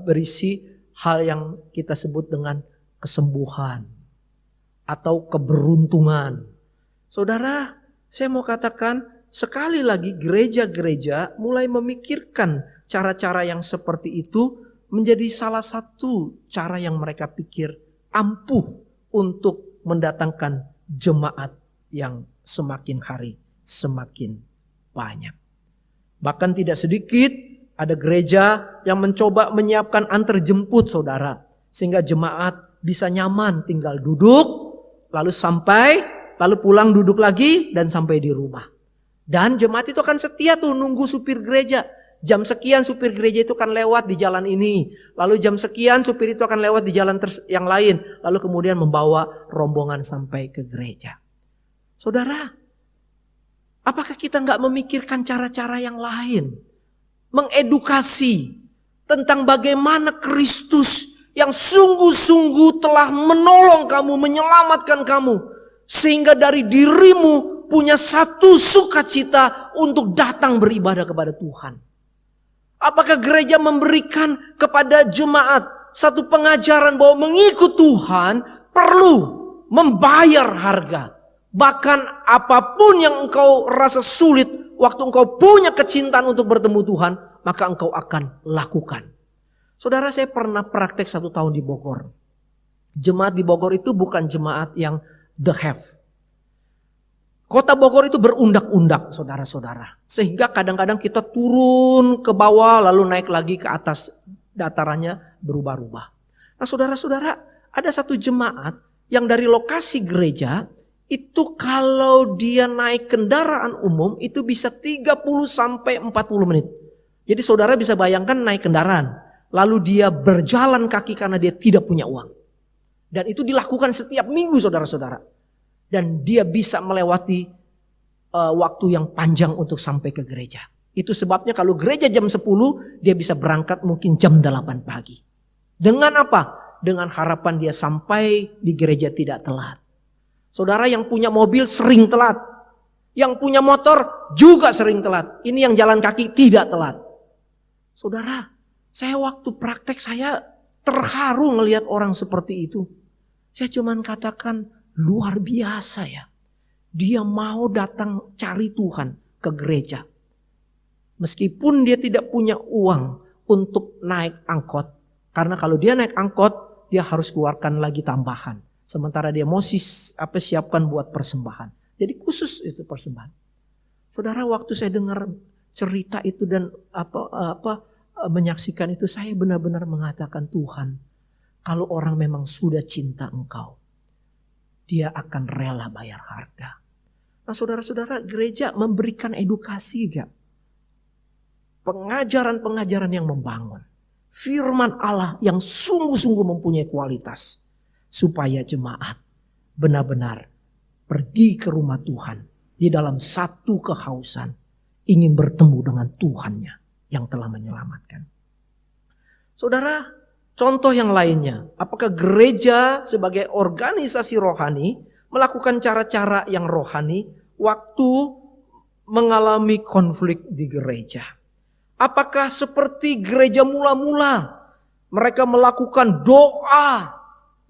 berisi hal yang kita sebut dengan kesembuhan atau keberuntungan. Saudara, saya mau katakan sekali lagi gereja-gereja mulai memikirkan cara-cara yang seperti itu menjadi salah satu cara yang mereka pikir ampuh untuk mendatangkan jemaat yang semakin hari semakin banyak. Bahkan tidak sedikit ada gereja yang mencoba menyiapkan antar jemput saudara. Sehingga jemaat bisa nyaman tinggal duduk, lalu sampai, lalu pulang duduk lagi dan sampai di rumah. Dan jemaat itu akan setia tuh nunggu supir gereja. Jam sekian supir gereja itu akan lewat di jalan ini. Lalu jam sekian supir itu akan lewat di jalan yang lain. Lalu kemudian membawa rombongan sampai ke gereja. Saudara, apakah kita nggak memikirkan cara-cara yang lain? Mengedukasi tentang bagaimana Kristus yang sungguh-sungguh telah menolong kamu, menyelamatkan kamu. Sehingga dari dirimu punya satu sukacita untuk datang beribadah kepada Tuhan. Apakah gereja memberikan kepada jemaat satu pengajaran bahwa mengikut Tuhan perlu membayar harga. Bahkan apapun yang engkau rasa sulit, waktu engkau punya kecintaan untuk bertemu Tuhan, maka engkau akan lakukan. Saudara, saya pernah praktek 1 tahun di Bogor. Jemaat di Bogor itu bukan jemaat yang the have. Kota Bogor itu berundak-undak, saudara-saudara. Sehingga kadang-kadang kita turun ke bawah lalu naik lagi ke atas, datarannya berubah-ubah. Nah saudara-saudara, ada satu jemaat yang dari lokasi gereja itu kalau dia naik kendaraan umum itu bisa 30 sampai 40 menit. Jadi saudara bisa bayangkan naik kendaraan, lalu dia berjalan kaki karena dia tidak punya uang. Dan itu dilakukan setiap minggu saudara-saudara. Dan dia bisa melewati waktu yang panjang untuk sampai ke gereja. Itu sebabnya kalau gereja jam 10, dia bisa berangkat mungkin jam 8 pagi. Dengan apa? Dengan harapan dia sampai di gereja tidak telat. Saudara, yang punya mobil sering telat. Yang punya motor juga sering telat. Ini yang jalan kaki tidak telat. Saudara, saya waktu praktek saya terharu ngelihat orang seperti itu. Saya cuman katakan luar biasa ya. Dia mau datang cari Tuhan ke gereja. Meskipun dia tidak punya uang untuk naik angkot. Karena kalau dia naik angkot, dia harus keluarkan lagi tambahan. Sementara dia mau siapkan buat persembahan. Jadi khusus itu persembahan. Saudara, waktu saya dengar cerita itu dan menyaksikan itu, saya benar-benar mengatakan, Tuhan, kalau orang memang sudah cinta Engkau, dia akan rela bayar harga. Nah, saudara-saudara, gereja memberikan edukasi gak? Pengajaran-pengajaran yang membangun. Firman Allah yang sungguh-sungguh mempunyai kualitas. Supaya jemaat benar-benar pergi ke rumah Tuhan di dalam satu kehausan, ingin bertemu dengan Tuhannya yang telah menyelamatkan. Saudara, contoh yang lainnya, apakah gereja sebagai organisasi rohani melakukan cara-cara yang rohani waktu mengalami konflik di gereja? Apakah seperti gereja mula-mula mereka melakukan doa,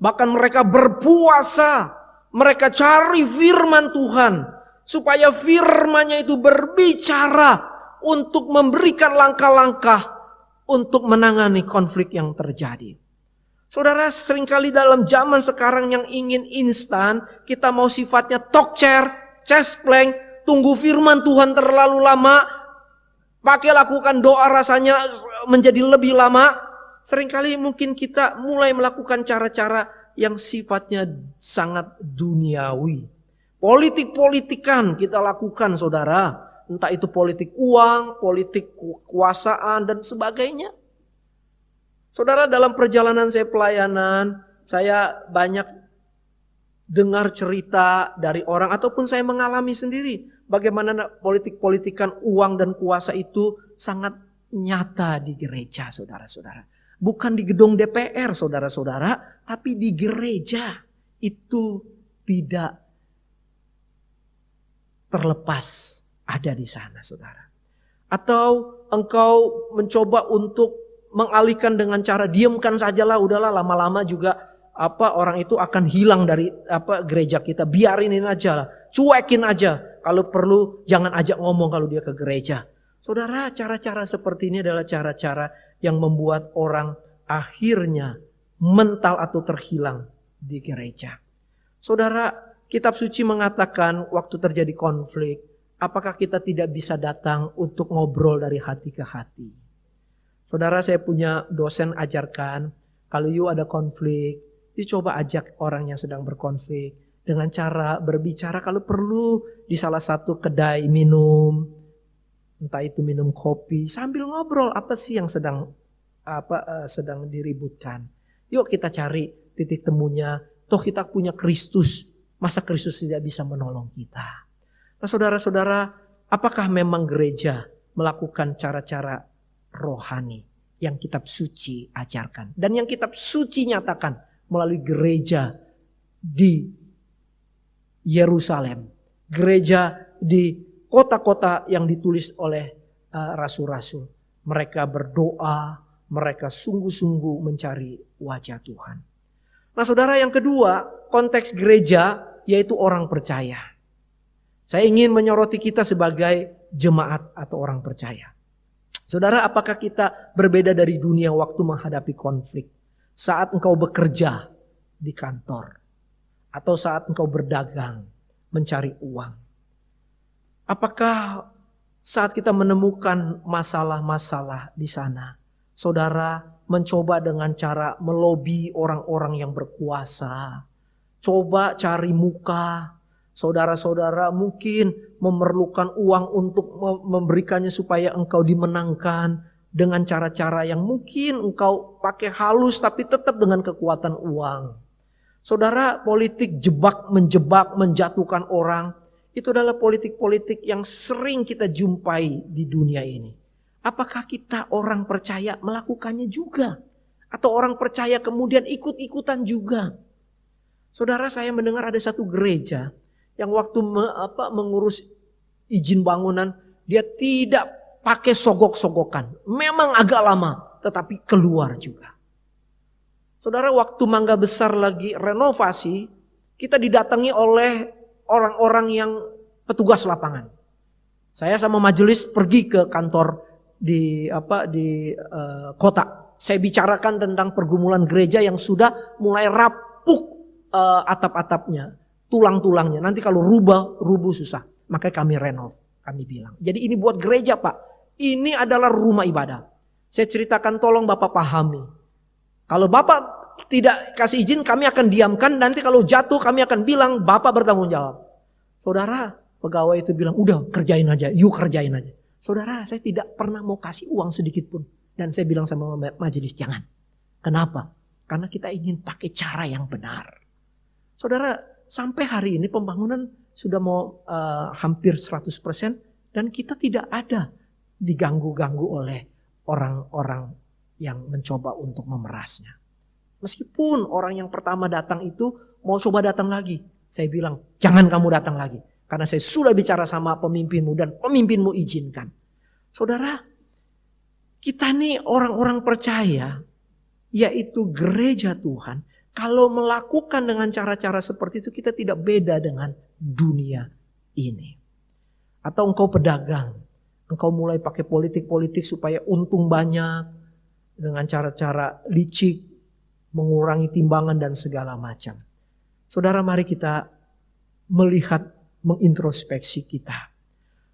bahkan mereka berpuasa, mereka cari firman Tuhan supaya firman-Nya itu berbicara untuk memberikan langkah-langkah untuk menangani konflik yang terjadi. Saudara, seringkali dalam zaman sekarang yang ingin instan, kita mau sifatnya talk chair, chest plank, tunggu firman Tuhan terlalu lama, pakai lakukan doa rasanya menjadi lebih lama. Seringkali mungkin kita mulai melakukan cara-cara yang sifatnya sangat duniawi. Politik-politikan kita lakukan, saudara. Entah itu politik uang, politik kekuasaan, dan sebagainya. Saudara, dalam perjalanan saya pelayanan, saya banyak dengar cerita dari orang, ataupun saya mengalami sendiri. Bagaimana politik-politikan uang dan kuasa itu sangat nyata di gereja, saudara-saudara. Bukan di gedung DPR, saudara-saudara, tapi di gereja itu tidak terlepas ada di sana, saudara. Atau engkau mencoba untuk mengalihkan dengan cara diamkan sajalah, udahlah, lama-lama juga orang itu akan hilang dari gereja kita. Biarinin aja lah, cuekin aja. Kalau perlu jangan ajak ngomong kalau dia ke gereja. Saudara, cara-cara seperti ini adalah cara-cara yang membuat orang akhirnya mental atau terhilang di gereja. Saudara, kitab suci mengatakan waktu terjadi konflik, apakah kita tidak bisa datang untuk ngobrol dari hati ke hati? Saudara, saya punya dosen ajarkan, kalau you ada konflik, you coba ajak orang yang sedang berkonflik dengan cara berbicara, kalau perlu di salah satu kedai minum, entah itu minum kopi, sambil ngobrol apa sih yang sedang diributkan. Yuk kita cari titik temunya. Toh kita punya Kristus, masa Kristus tidak bisa menolong kita? Nah, saudara-saudara, apakah memang gereja melakukan cara-cara rohani yang kitab suci ajarkan dan yang kitab suci nyatakan melalui gereja di Yerusalem, gereja di kota-kota yang ditulis oleh rasul-rasul? Mereka berdoa, mereka sungguh-sungguh mencari wajah Tuhan. Nah, saudara, yang kedua, konteks gereja yaitu orang percaya. Saya ingin menyoroti kita sebagai jemaat atau orang percaya. Saudara, apakah kita berbeda dari dunia waktu menghadapi konflik? Saat engkau bekerja di kantor, atau saat engkau berdagang, mencari uang. Apakah saat kita menemukan masalah-masalah di sana, saudara mencoba dengan cara melobi orang-orang yang berkuasa, coba cari muka? Saudara-saudara mungkin memerlukan uang untuk memberikannya supaya engkau dimenangkan dengan cara-cara yang mungkin engkau pakai halus tapi tetap dengan kekuatan uang. Saudara, politik menjebak, menjatuhkan orang, itu adalah politik-politik yang sering kita jumpai di dunia ini. Apakah kita orang percaya melakukannya juga? Atau orang percaya kemudian ikut-ikutan juga? Saudara, saya mendengar ada satu gereja yang waktu mengurus izin bangunan, dia tidak pakai sogok-sogokan. Memang agak lama, tetapi keluar juga. Saudara, waktu Mangga Besar lagi renovasi, kita didatangi oleh orang-orang yang petugas lapangan. Saya sama majelis pergi ke kantor di kota. Saya bicarakan tentang pergumulan gereja yang sudah mulai rapuh atap-atapnya, tulang-tulangnya. Nanti kalau rubuh susah. Makanya kami renov, kami bilang. Jadi ini buat gereja, Pak. Ini adalah rumah ibadah. Saya ceritakan, tolong Bapak pahami. Kalau Bapak tidak kasih izin, kami akan diamkan. Nanti kalau jatuh, kami akan bilang Bapak bertanggung jawab. Saudara, pegawai itu bilang, udah kerjain aja, yuk kerjain aja. Saudara, saya tidak pernah mau kasih uang sedikit pun. Dan saya bilang sama majelis, jangan. Kenapa? Karena kita ingin pakai cara yang benar. Saudara, sampai hari ini pembangunan sudah mau hampir 100%. Dan kita tidak ada diganggu-ganggu oleh orang-orang yang mencoba untuk memerasnya. Meskipun orang yang pertama datang itu mau coba datang lagi. Saya bilang, jangan kamu datang lagi. Karena saya sudah bicara sama pemimpinmu dan pemimpinmu izinkan. Saudara, kita nih orang-orang percaya, yaitu gereja Tuhan. Kalau melakukan dengan cara-cara seperti itu, kita tidak beda dengan dunia ini. Atau engkau pedagang, engkau mulai pakai politik-politik supaya untung banyak. Dengan cara-cara licik, mengurangi timbangan dan segala macam. Saudara, mari kita melihat, mengintrospeksi kita.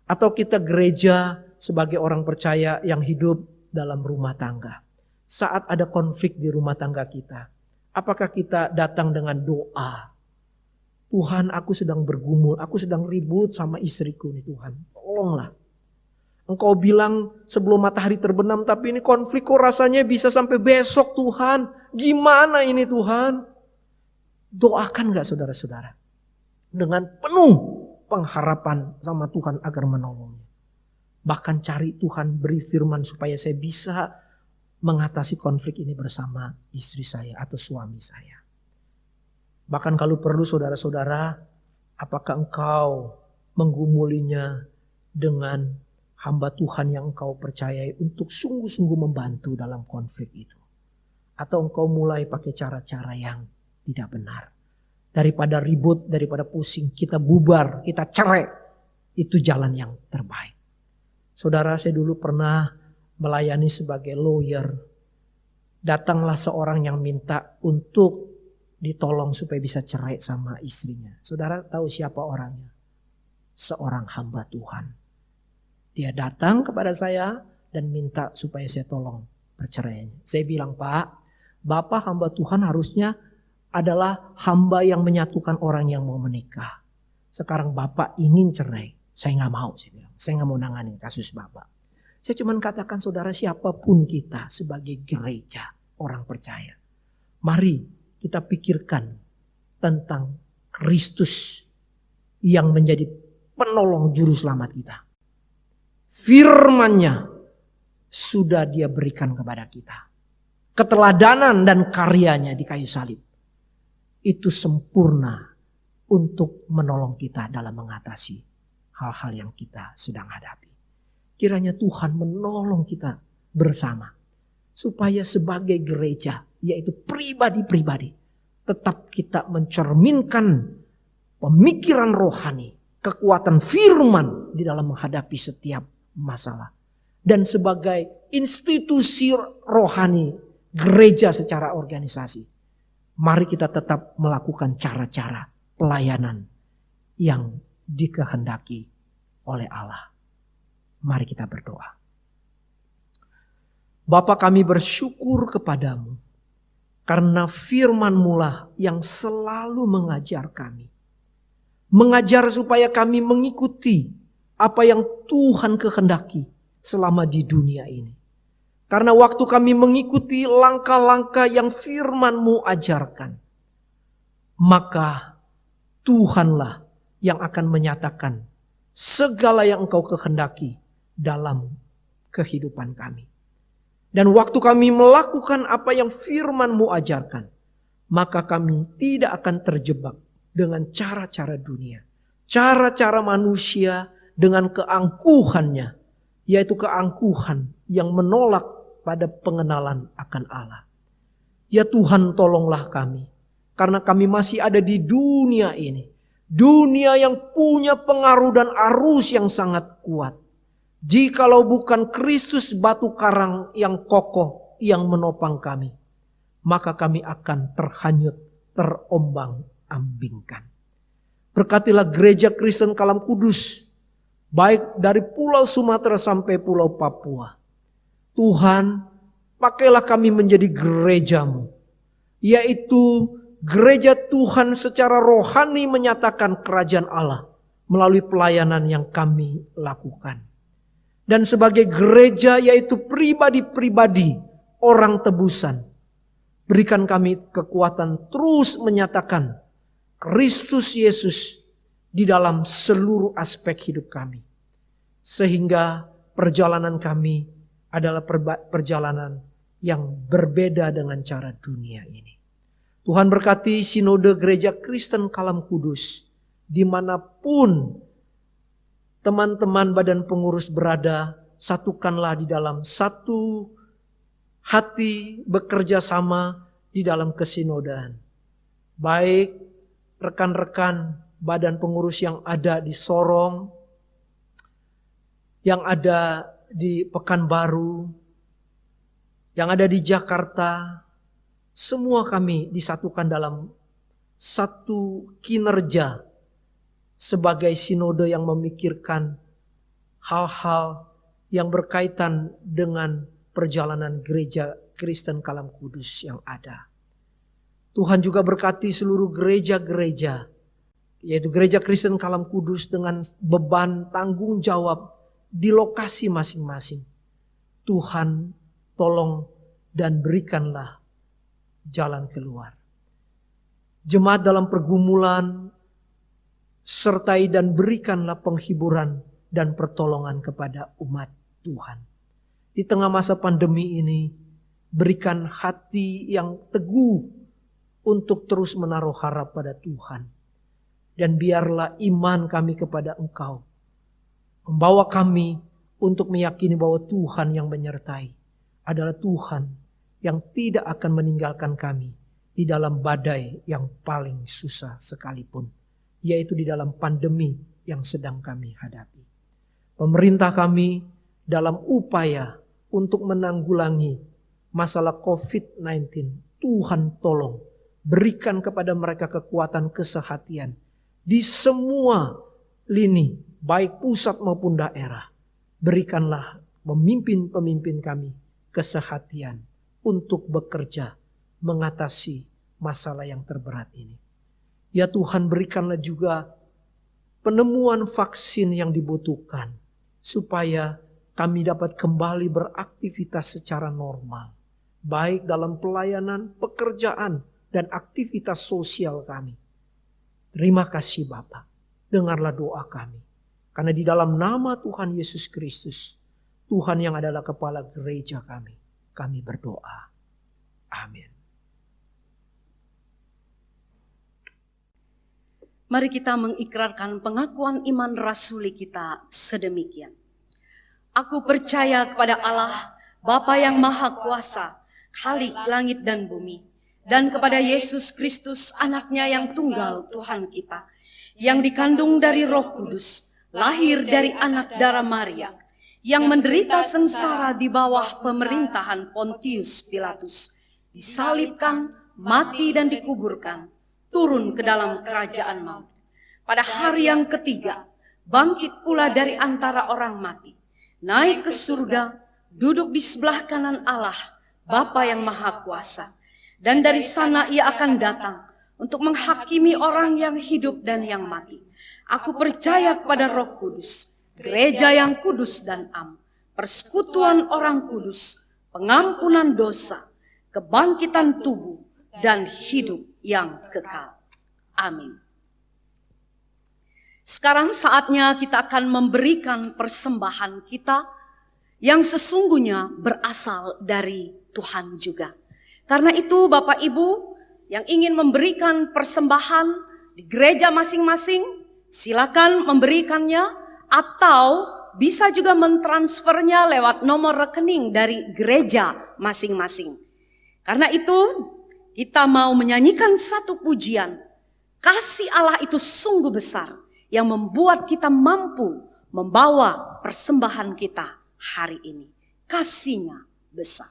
Atau kita gereja sebagai orang percaya yang hidup dalam rumah tangga. Saat ada konflik di rumah tangga kita, apakah kita datang dengan doa? Tuhan, aku sedang bergumul, aku sedang ribut sama istriku nih Tuhan. Tolonglah. Engkau bilang sebelum matahari terbenam, tapi ini konflik kok rasanya bisa sampai besok Tuhan. Gimana ini Tuhan? Doakan gak saudara-saudara? Dengan penuh pengharapan sama Tuhan agar menolongnya. Bahkan cari Tuhan, beri firman supaya saya bisa mengatasi konflik ini bersama istri saya atau suami saya. Bahkan kalau perlu saudara-saudara, apakah engkau menggumulinya dengan hamba Tuhan yang engkau percayai untuk sungguh-sungguh membantu dalam konflik itu. Atau engkau mulai pakai cara-cara yang tidak benar. Daripada ribut, daripada pusing, kita bubar, kita cerai. Itu jalan yang terbaik. Saudara, saya dulu pernah melayani sebagai lawyer. Datanglah seorang yang minta untuk ditolong supaya bisa cerai sama istrinya. Saudara tahu siapa orangnya? Seorang hamba Tuhan. Dia datang kepada saya dan minta supaya saya tolong perceraiannya. Saya bilang, Pak, Bapak hamba Tuhan harusnya adalah hamba yang menyatukan orang yang mau menikah. Sekarang Bapak ingin cerai. Saya gak mau, saya bilang. Saya gak mau nanganin kasus Bapak. Saya cuma katakan saudara, siapapun kita sebagai gereja, orang percaya. Mari kita pikirkan tentang Kristus yang menjadi penolong juru selamat kita. Firman-Nya sudah Dia berikan kepada kita. Keteladanan dan karyanya di kayu salib. Itu sempurna untuk menolong kita dalam mengatasi hal-hal yang kita sedang hadapi. Kiranya Tuhan menolong kita bersama. Supaya sebagai gereja, yaitu pribadi-pribadi, tetap kita mencerminkan pemikiran rohani, kekuatan firman di dalam menghadapi setiap masalah. Dan sebagai institusi rohani, gereja secara organisasi, mari kita tetap melakukan cara-cara pelayanan yang dikehendaki oleh Allah. Mari kita berdoa. Bapa, kami bersyukur kepadamu karena firman-Mu lah yang selalu mengajar kami. Mengajar supaya kami mengikuti apa yang Tuhan kehendaki selama di dunia ini. Karena waktu kami mengikuti langkah-langkah yang firman-Mu ajarkan, maka Tuhanlah yang akan menyatakan segala yang Engkau kehendaki dalam kehidupan kami. Dan waktu kami melakukan apa yang firman-Mu ajarkan, maka kami tidak akan terjebak dengan cara-cara dunia. Cara-cara manusia dengan keangkuhannya yaitu keangkuhan yang menolak pada pengenalan akan Allah. Ya Tuhan, tolonglah kami, karena kami masih ada di dunia ini. Dunia yang punya pengaruh dan arus yang sangat kuat. Jikalau bukan Kristus batu karang yang kokoh yang menopang kami, maka kami akan terhanyut, terombang-ambingkan. Berkatilah gereja Kristen Kalam Kudus, baik dari Pulau Sumatera sampai Pulau Papua. Tuhan, pakailah kami menjadi gerejamu, yaitu gereja Tuhan secara rohani menyatakan kerajaan Allah melalui pelayanan yang kami lakukan. Dan sebagai gereja, yaitu pribadi-pribadi orang tebusan, berikan kami kekuatan terus menyatakan Kristus Yesus di dalam seluruh aspek hidup kami. Sehingga perjalanan kami adalah perjalanan yang berbeda dengan cara dunia ini. Tuhan berkati sinode gereja Kristen Kalam Kudus, dimanapun teman-teman badan pengurus berada, satukanlah di dalam satu hati, bekerja sama di dalam kesinodaan. Baik rekan-rekan badan pengurus yang ada di Sorong, yang ada di Pekanbaru, yang ada di Jakarta, semua kami disatukan dalam satu kinerja sebagai sinode yang memikirkan hal-hal yang berkaitan dengan perjalanan gereja Kristen Kalam Kudus yang ada. Tuhan juga berkati seluruh gereja-gereja, yaitu gereja Kristen Kalam Kudus dengan beban tanggung jawab di lokasi masing-masing. Tuhan tolong dan berikanlah jalan keluar. Jemaat dalam pergumulan, sertai dan berikanlah penghiburan dan pertolongan kepada umat Tuhan. Di tengah masa pandemi ini, berikan hati yang teguh untuk terus menaruh harap pada Tuhan. Dan biarlah iman kami kepada Engkau membawa kami untuk meyakini bahwa Tuhan yang menyertai adalah Tuhan yang tidak akan meninggalkan kami di dalam badai yang paling susah sekalipun, yaitu di dalam pandemi yang sedang kami hadapi. Pemerintah kami dalam upaya untuk menanggulangi masalah COVID-19, Tuhan tolong berikan kepada mereka kekuatan kesehatan di semua lini, baik pusat maupun daerah. Berikanlah pemimpin-pemimpin kami kesehatan untuk bekerja mengatasi masalah yang terberat ini. Ya Tuhan, berikanlah juga penemuan vaksin yang dibutuhkan supaya kami dapat kembali beraktivitas secara normal, baik dalam pelayanan, pekerjaan, dan aktivitas sosial kami. Terima kasih Bapa, dengarlah doa kami. Karena di dalam nama Tuhan Yesus Kristus, Tuhan yang adalah kepala gereja kami berdoa. Amin. Mari kita mengikrarkan pengakuan iman rasuli kita sedemikian. Aku percaya kepada Allah, Bapa yang Maha Kuasa, Khalik langit dan bumi, dan kepada Yesus Kristus anaknya yang tunggal Tuhan kita, yang dikandung dari Roh Kudus, lahir dari anak darah Maria, yang menderita sengsara di bawah pemerintahan Pontius Pilatus, disalibkan, mati dan dikuburkan, turun ke dalam kerajaan maut. Pada hari yang ketiga, bangkit pula dari antara orang mati, naik ke surga, duduk di sebelah kanan Allah, Bapa yang Maha Kuasa. Dan dari sana ia akan datang untuk menghakimi orang yang hidup dan yang mati. Aku percaya kepada Roh Kudus, gereja yang kudus dan am, persekutuan orang kudus, pengampunan dosa, kebangkitan tubuh, dan hidup yang kekal. Amin. Sekarang saatnya kita akan memberikan persembahan kita yang sesungguhnya berasal dari Tuhan juga. Karena itu Bapak Ibu yang ingin memberikan persembahan di gereja masing-masing, silakan memberikannya atau bisa juga mentransfernya lewat nomor rekening dari gereja masing-masing. Karena itu kita mau menyanyikan satu pujian. Kasih Allah itu sungguh besar yang membuat kita mampu membawa persembahan kita hari ini. Kasih-Nya besar.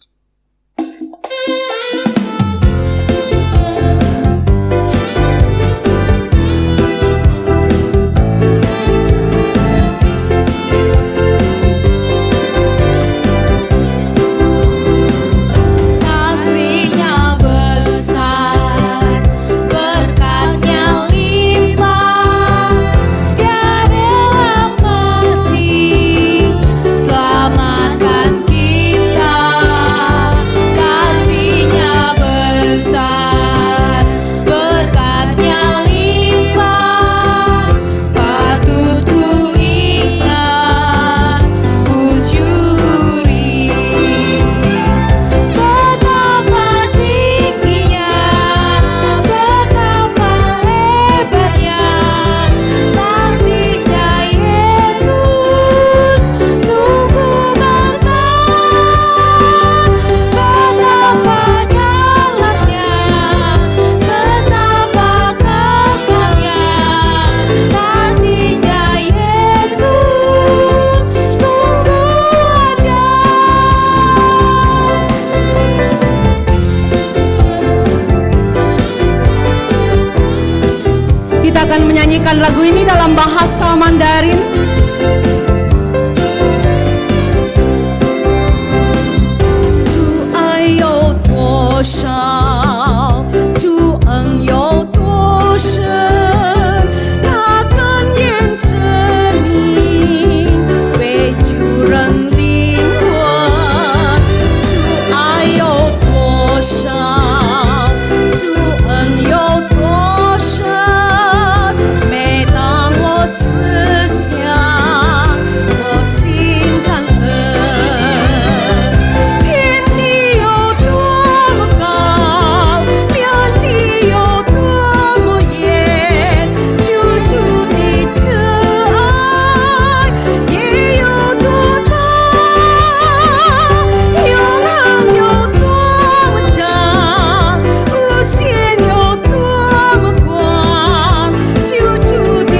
Lagu ini dalam bahasa Mandarin. Tu ai you duo shao, tu en you duo shen, ta gen yan shen yin, wei jiu ren ling huan. Tu ai you duo shao, tu en you duo shen。思想，我心感恩。天地有多么高，天地有多么远，救主的真爱也有多大，永恒有多么长，无限有多么广，救主的。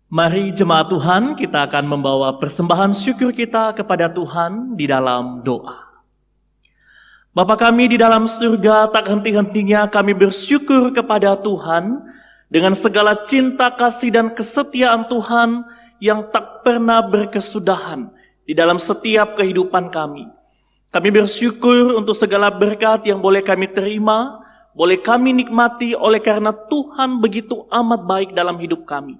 Mari jemaat Tuhan, kita akan membawa persembahan syukur kita kepada Tuhan di dalam doa. Bapa kami di dalam surga, tak henti-hentinya kami bersyukur kepada Tuhan dengan segala cinta, kasih, dan kesetiaan Tuhan yang tak pernah berkesudahan di dalam setiap kehidupan kami. Kami bersyukur untuk segala berkat yang boleh kami terima, boleh kami nikmati oleh karena Tuhan begitu amat baik dalam hidup kami.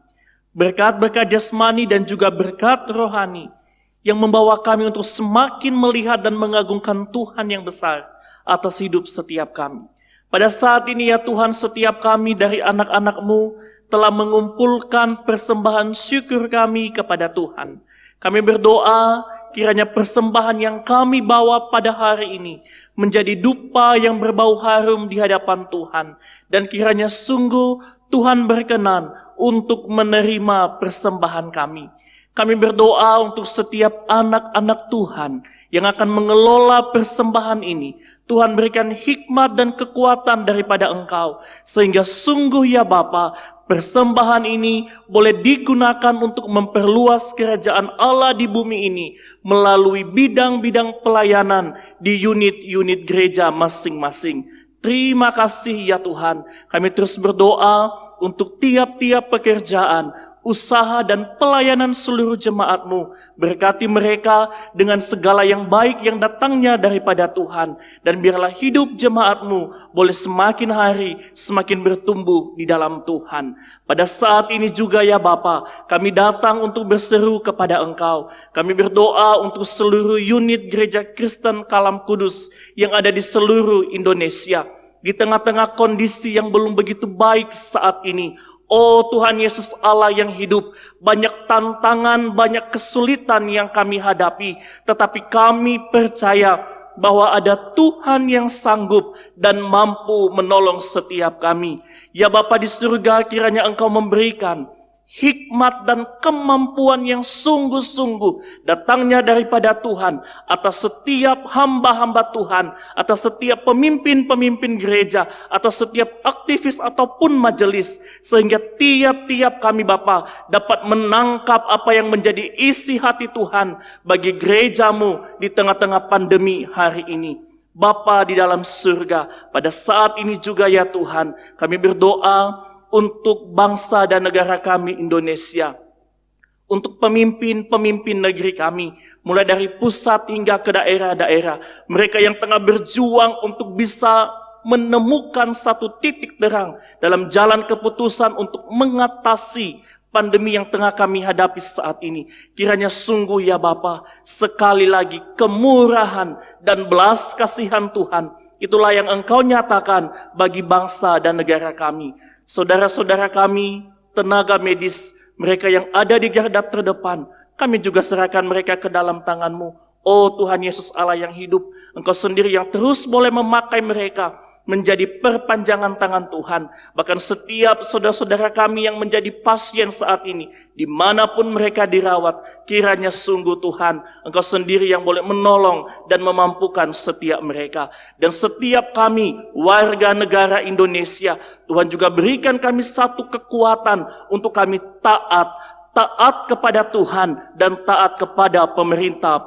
Berkat-berkat jasmani dan juga berkat rohani yang membawa kami untuk semakin melihat dan mengagungkan Tuhan yang besar atas hidup setiap kami. Pada saat ini ya Tuhan, setiap kami dari anak-anak-Mu telah mengumpulkan persembahan syukur kami kepada Tuhan. Kami berdoa kiranya persembahan yang kami bawa pada hari ini menjadi dupa yang berbau harum di hadapan Tuhan. Dan kiranya sungguh Tuhan berkenan untuk menerima persembahan kami. Kami berdoa untuk setiap anak-anak Tuhan yang akan mengelola persembahan ini. Tuhan berikan hikmat dan kekuatan daripada Engkau, sehingga sungguh ya Bapa, persembahan ini boleh digunakan untuk memperluas kerajaan Allah di bumi ini melalui bidang-bidang pelayanan di unit-unit gereja masing-masing. Terima kasih ya Tuhan. Kami terus berdoa untuk tiap-tiap pekerjaan, usaha dan pelayanan seluruh jemaat-Mu. Berkati mereka dengan segala yang baik yang datangnya daripada Tuhan. Dan biarlah hidup jemaat-Mu boleh semakin hari semakin bertumbuh di dalam Tuhan. Pada saat ini juga ya Bapa, kami datang untuk berseru kepada Engkau. Kami berdoa untuk seluruh unit Gereja Kristen Kalam Kudus yang ada di seluruh Indonesia. Di tengah-tengah kondisi yang belum begitu baik saat ini, oh Tuhan Yesus Allah yang hidup, banyak tantangan, banyak kesulitan yang kami hadapi. Tetapi kami percaya bahwa ada Tuhan yang sanggup dan mampu menolong setiap kami. Ya Bapa di surga, kiranya Engkau memberikan hikmat dan kemampuan yang sungguh-sungguh datangnya daripada Tuhan atas setiap hamba-hamba Tuhan, atas setiap pemimpin-pemimpin gereja, atas setiap aktivis ataupun majelis, sehingga tiap-tiap kami Bapa dapat menangkap apa yang menjadi isi hati Tuhan bagi gereja-Mu di tengah-tengah pandemi hari ini. Bapa di dalam surga, pada saat ini juga ya Tuhan, kami berdoa untuk bangsa dan negara kami Indonesia, untuk pemimpin-pemimpin negeri kami, mulai dari pusat hingga ke daerah-daerah, mereka yang tengah berjuang untuk bisa menemukan satu titik terang dalam jalan keputusan untuk mengatasi pandemi yang tengah kami hadapi saat ini. Kiranya sungguh ya Bapa, sekali lagi kemurahan dan belas kasihan Tuhan, itulah yang Engkau nyatakan bagi bangsa dan negara kami. Saudara-saudara kami, tenaga medis, mereka yang ada di garda terdepan, kami juga serahkan mereka ke dalam tangan-Mu. Oh Tuhan Yesus Allah yang hidup, Engkau sendiri yang terus boleh memakai mereka menjadi perpanjangan tangan Tuhan. Bahkan setiap saudara-saudara kami yang menjadi pasien saat ini, dimanapun mereka dirawat, kiranya sungguh Tuhan, Engkau sendiri yang boleh menolong dan memampukan setiap mereka. Dan setiap kami, warga negara Indonesia, Tuhan juga berikan kami satu kekuatan untuk kami taat kepada Tuhan dan taat kepada pemerintah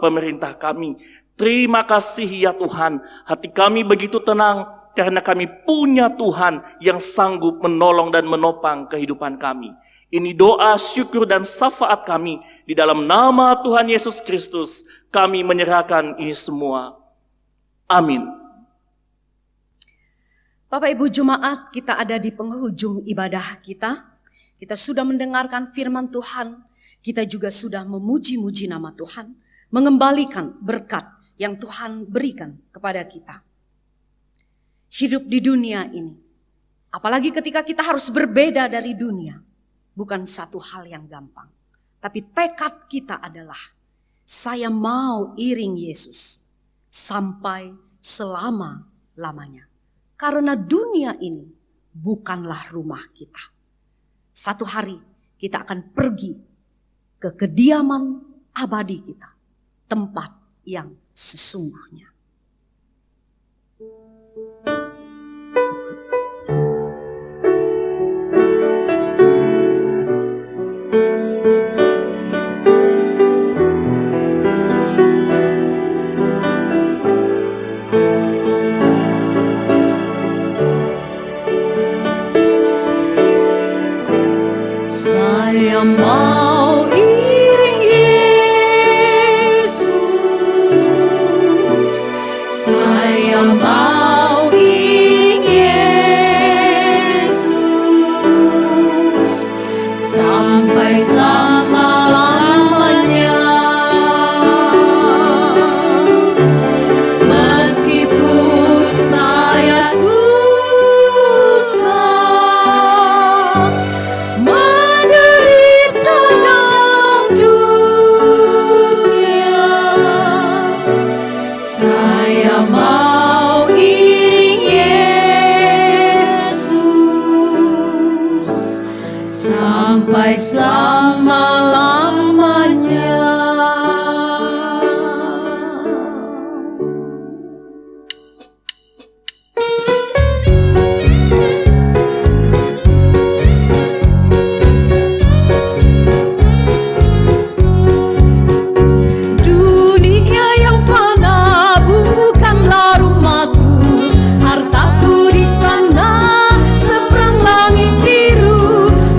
kami. Terima kasih ya Tuhan, hati kami begitu tenang, karena kami punya Tuhan yang sanggup menolong dan menopang kehidupan kami. Ini doa, syukur, dan syafaat kami. Di dalam nama Tuhan Yesus Kristus, kami menyerahkan ini semua. Amin. Bapak Ibu Jemaat, kita ada di penghujung ibadah kita. Kita sudah mendengarkan firman Tuhan. Kita juga sudah memuji-muji nama Tuhan. Mengembalikan berkat yang Tuhan berikan kepada kita. Hidup di dunia ini, apalagi ketika kita harus berbeda dari dunia, bukan satu hal yang gampang. Tapi tekad kita adalah, saya mau iring Yesus sampai selama-lamanya. Karena dunia ini bukanlah rumah kita. Satu hari kita akan pergi ke kediaman abadi kita, tempat yang sesungguhnya. Saya mau iring Yesus, saya mau iring Yesus sampai selama-lamanya. Meskipun saya susah, saya mau iring Yesus sampai selama-lamanya.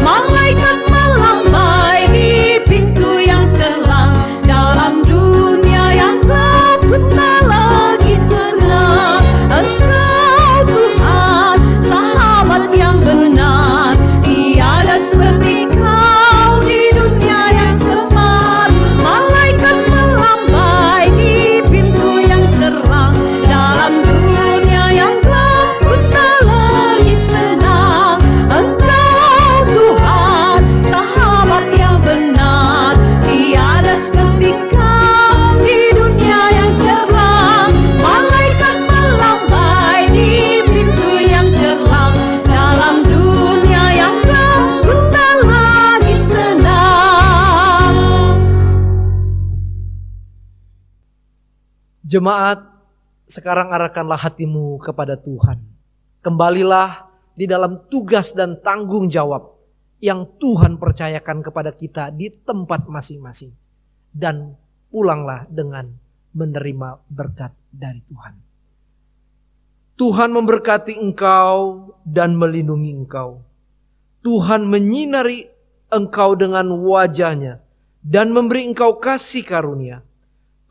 Malaikat malam Jemaat, sekarang arahkanlah hatimu kepada Tuhan. Kembalilah di dalam tugas dan tanggung jawab yang Tuhan percayakan kepada kita di tempat masing-masing. Dan pulanglah dengan menerima berkat dari Tuhan. Tuhan memberkati engkau dan melindungi engkau. Tuhan menyinari engkau dengan wajah-Nya dan memberi engkau kasih karunia.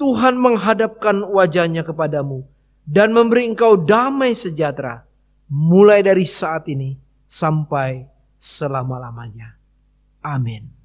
Tuhan menghadapkan wajah-Nya kepadamu dan memberi engkau damai sejahtera mulai dari saat ini sampai selama-lamanya. Amin.